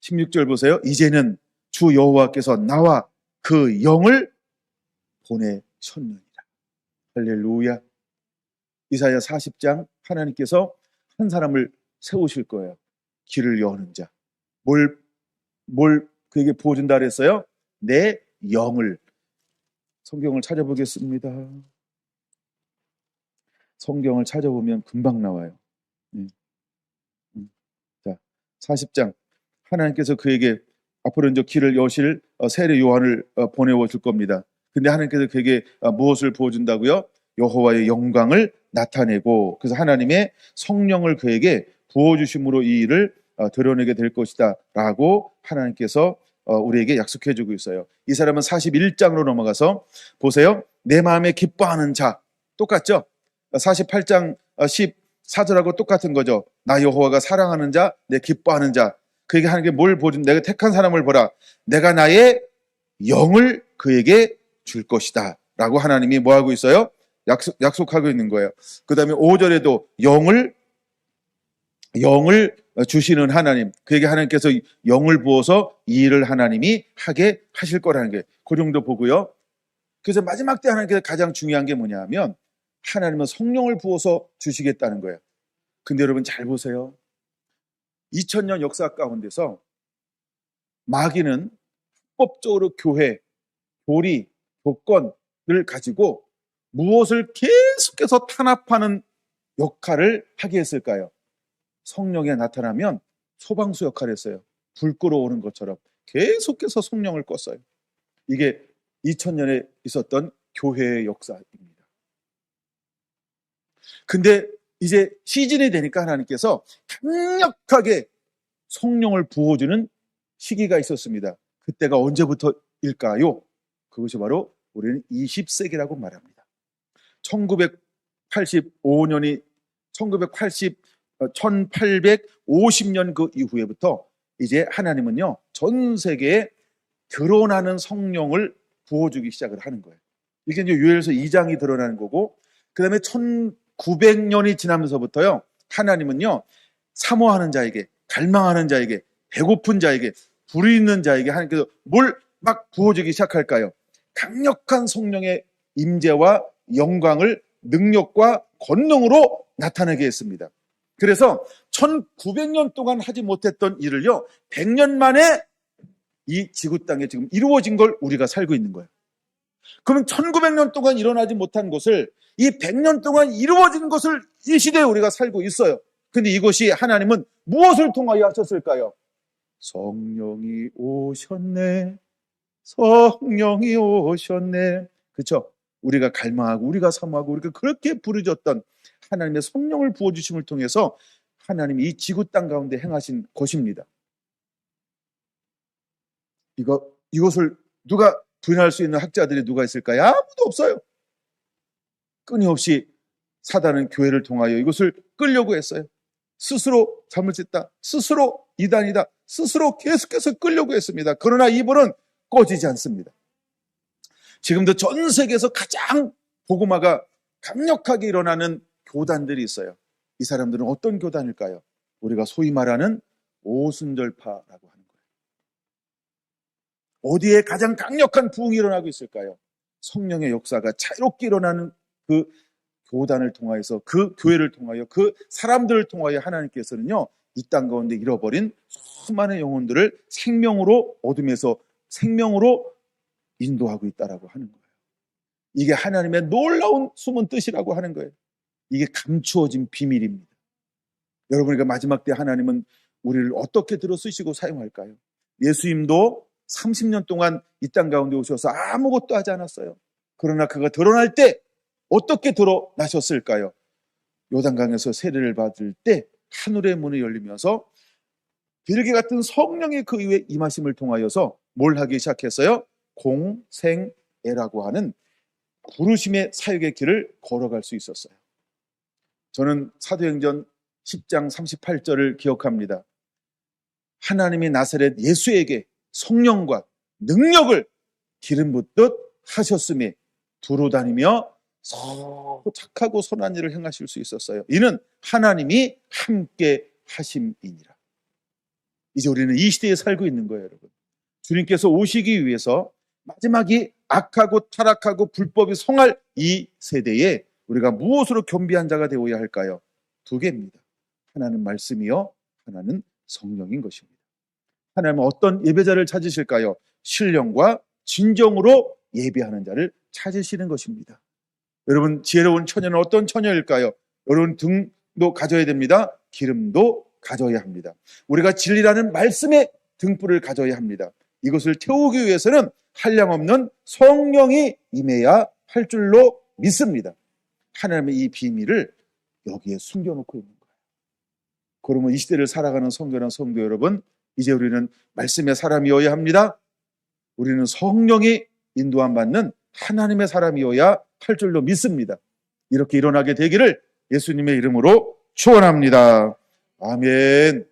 16절 보세요. 이제는 주 여호와께서 나와 그 영을 보내셨느니라. 할렐루야. 이사야 40장 하나님께서 한 사람을 세우실 거예요. 길을 여는 자. 뭘 그에게 부어준다 그랬어요? 내 영을. 성경을 찾아보겠습니다. 성경을 찾아보면 금방 나와요. 자, 40장. 하나님께서 그에게 앞으로 이제 길을 여실 세례 요한을 보내어 줄 겁니다. 근데 하나님께서 그에게 무엇을 부어준다고요? 여호와의 영광을 나타내고, 그래서 하나님의 성령을 그에게 부어주심으로 이 일을 드러내게 될 것이다 라고 하나님께서 우리에게 약속해 주고 있어요. 이 사람은 41장으로 넘어가서 보세요. 내 마음에 기뻐하는 자. 똑같죠? 48장 14절하고 똑같은 거죠. 나 여호와가 사랑하는 자, 내 기뻐하는 자. 그에게 하나님께 뭘 보여준? 내가 택한 사람을 보라. 내가 나의 영을 그에게 줄 것이다 라고 하나님이 뭐 하고 있어요? 약속하고 있는 거예요. 그 다음에 5절에도 영을 주시는 하나님, 그에게 하나님께서 영을 부어서 이 일을 하나님이 하게 하실 거라는 게 그 정도 보고요. 그래서 마지막 때 하나님께서 가장 중요한 게 뭐냐 하면 하나님은 성령을 부어서 주시겠다는 거예요. 근데 여러분 잘 보세요. 2000년 역사 가운데서 마귀는 합법적으로 교회, 교리, 조건을 가지고 무엇을 계속해서 탄압하는 역할을 하게 했을까요? 성령이 나타나면 소방수 역할을 했어요. 불 끌어오는 것처럼 계속해서 성령을 껐어요. 이게 2000년에 있었던 교회의 역사입니다. 근데 이제 시즌이 되니까 하나님께서 강력하게 성령을 부어주는 시기가 있었습니다. 그때가 언제부터일까요? 그것이 바로 우리는 20세기라고 말합니다. 1850년 그 이후에부터 이제 하나님은요, 전 세계에 드러나는 성령을 부어주기 시작을 하는 거예요. 이게 이제 요엘서 2장이 드러나는 거고, 그 다음에 1900년이 지나면서부터요, 하나님은요, 사모하는 자에게, 갈망하는 자에게, 배고픈 자에게, 불이 있는 자에게 하나님께서 뭘 막 부어주기 시작할까요? 강력한 성령의 임재와 영광을 능력과 권능으로 나타내게 했습니다. 그래서 1900년 동안 하지 못했던 일을요, 100년 만에 이 지구 땅에 지금 이루어진 걸 우리가 살고 있는 거예요. 그러면 1900년 동안 일어나지 못한 것을 이 100년 동안 이루어진 것을 이 시대에 우리가 살고 있어요. 근데 이것이 하나님은 무엇을 통하여 하셨을까요? 성령이 오셨네. 성령이 오셨네. 그렇죠? 우리가 갈망하고 우리가 사모하고 우리가 그렇게 부르짖었던 하나님의 성령을 부어주심을 통해서 하나님이 이 지구 땅 가운데 행하신 것입니다. 이것을 누가 부인할 수 있는 학자들이 누가 있을까요? 아무도 없어요. 끊임없이 사단은 교회를 통하여 이것을 끌려고 했어요. 스스로 잘못했다, 스스로 이단이다, 스스로 계속해서 끌려고 했습니다. 그러나 이분은 꺼지지 않습니다. 지금도 전 세계에서 가장 복음화가 강력하게 일어나는 교단들이 있어요. 이 사람들은 어떤 교단일까요? 우리가 소위 말하는 오순절파라고 하는 거예요. 어디에 가장 강력한 부흥이 일어나고 있을까요? 성령의 역사가 자유롭게 일어나는 그 교단을 통하여서, 그 교회를 통하여, 그 사람들을 통하여 하나님께서는요, 이 땅 가운데 잃어버린 수많은 영혼들을 생명으로 어둠에서 생명으로 인도하고 있다라고 하는 거예요. 이게 하나님의 놀라운 숨은 뜻이라고 하는 거예요. 이게 감추어진 비밀입니다. 여러분에게 마지막 때 하나님은 우리를 어떻게 들어 쓰시고 사용할까요? 예수님도 30년 동안 이 땅 가운데 오셔서 아무것도 하지 않았어요. 그러나 그가 드러날 때 어떻게 드러나셨을까요? 요단강에서 세례를 받을 때 하늘의 문이 열리면서 비둘기 같은 성령의 그 위에 임하심을 통하여서 뭘 하기 시작했어요? 공생애라고 하는 부르심의 사역의 길을 걸어갈 수 있었어요. 저는 사도행전 10장 38절을 기억합니다. 하나님이 나사렛 예수에게 성령과 능력을 기름 붓듯 하셨음에 두루 다니며 서로 착하고 선한 일을 행하실 수 있었어요. 이는 하나님이 함께 하심이니라. 이제 우리는 이 시대에 살고 있는 거예요, 여러분. 주님께서 오시기 위해서 마지막이 악하고 타락하고 불법이 성할 이 세대에 우리가 무엇으로 겸비한 자가 되어야 할까요? 두 개입니다. 하나는 말씀이요, 하나는 성령인 것입니다. 하나님은 어떤 예배자를 찾으실까요? 신령과 진정으로 예배하는 자를 찾으시는 것입니다. 여러분, 지혜로운 처녀는 어떤 처녀일까요? 여러분, 등도 가져야 됩니다. 기름도 가져야 합니다. 우리가 진리라는 말씀의 등불을 가져야 합니다. 이것을 태우기 위해서는 한량없는 성령이 임해야 할 줄로 믿습니다. 하나님의 이 비밀을 여기에 숨겨놓고 있는 거예요. 그러면 이 시대를 살아가는 성도나 성도 여러분, 이제 우리는 말씀의 사람이어야 합니다. 우리는 성령이 인도함 받는 하나님의 사람이어야 할 줄로 믿습니다. 이렇게 일어나게 되기를 예수님의 이름으로 축원합니다. 아멘.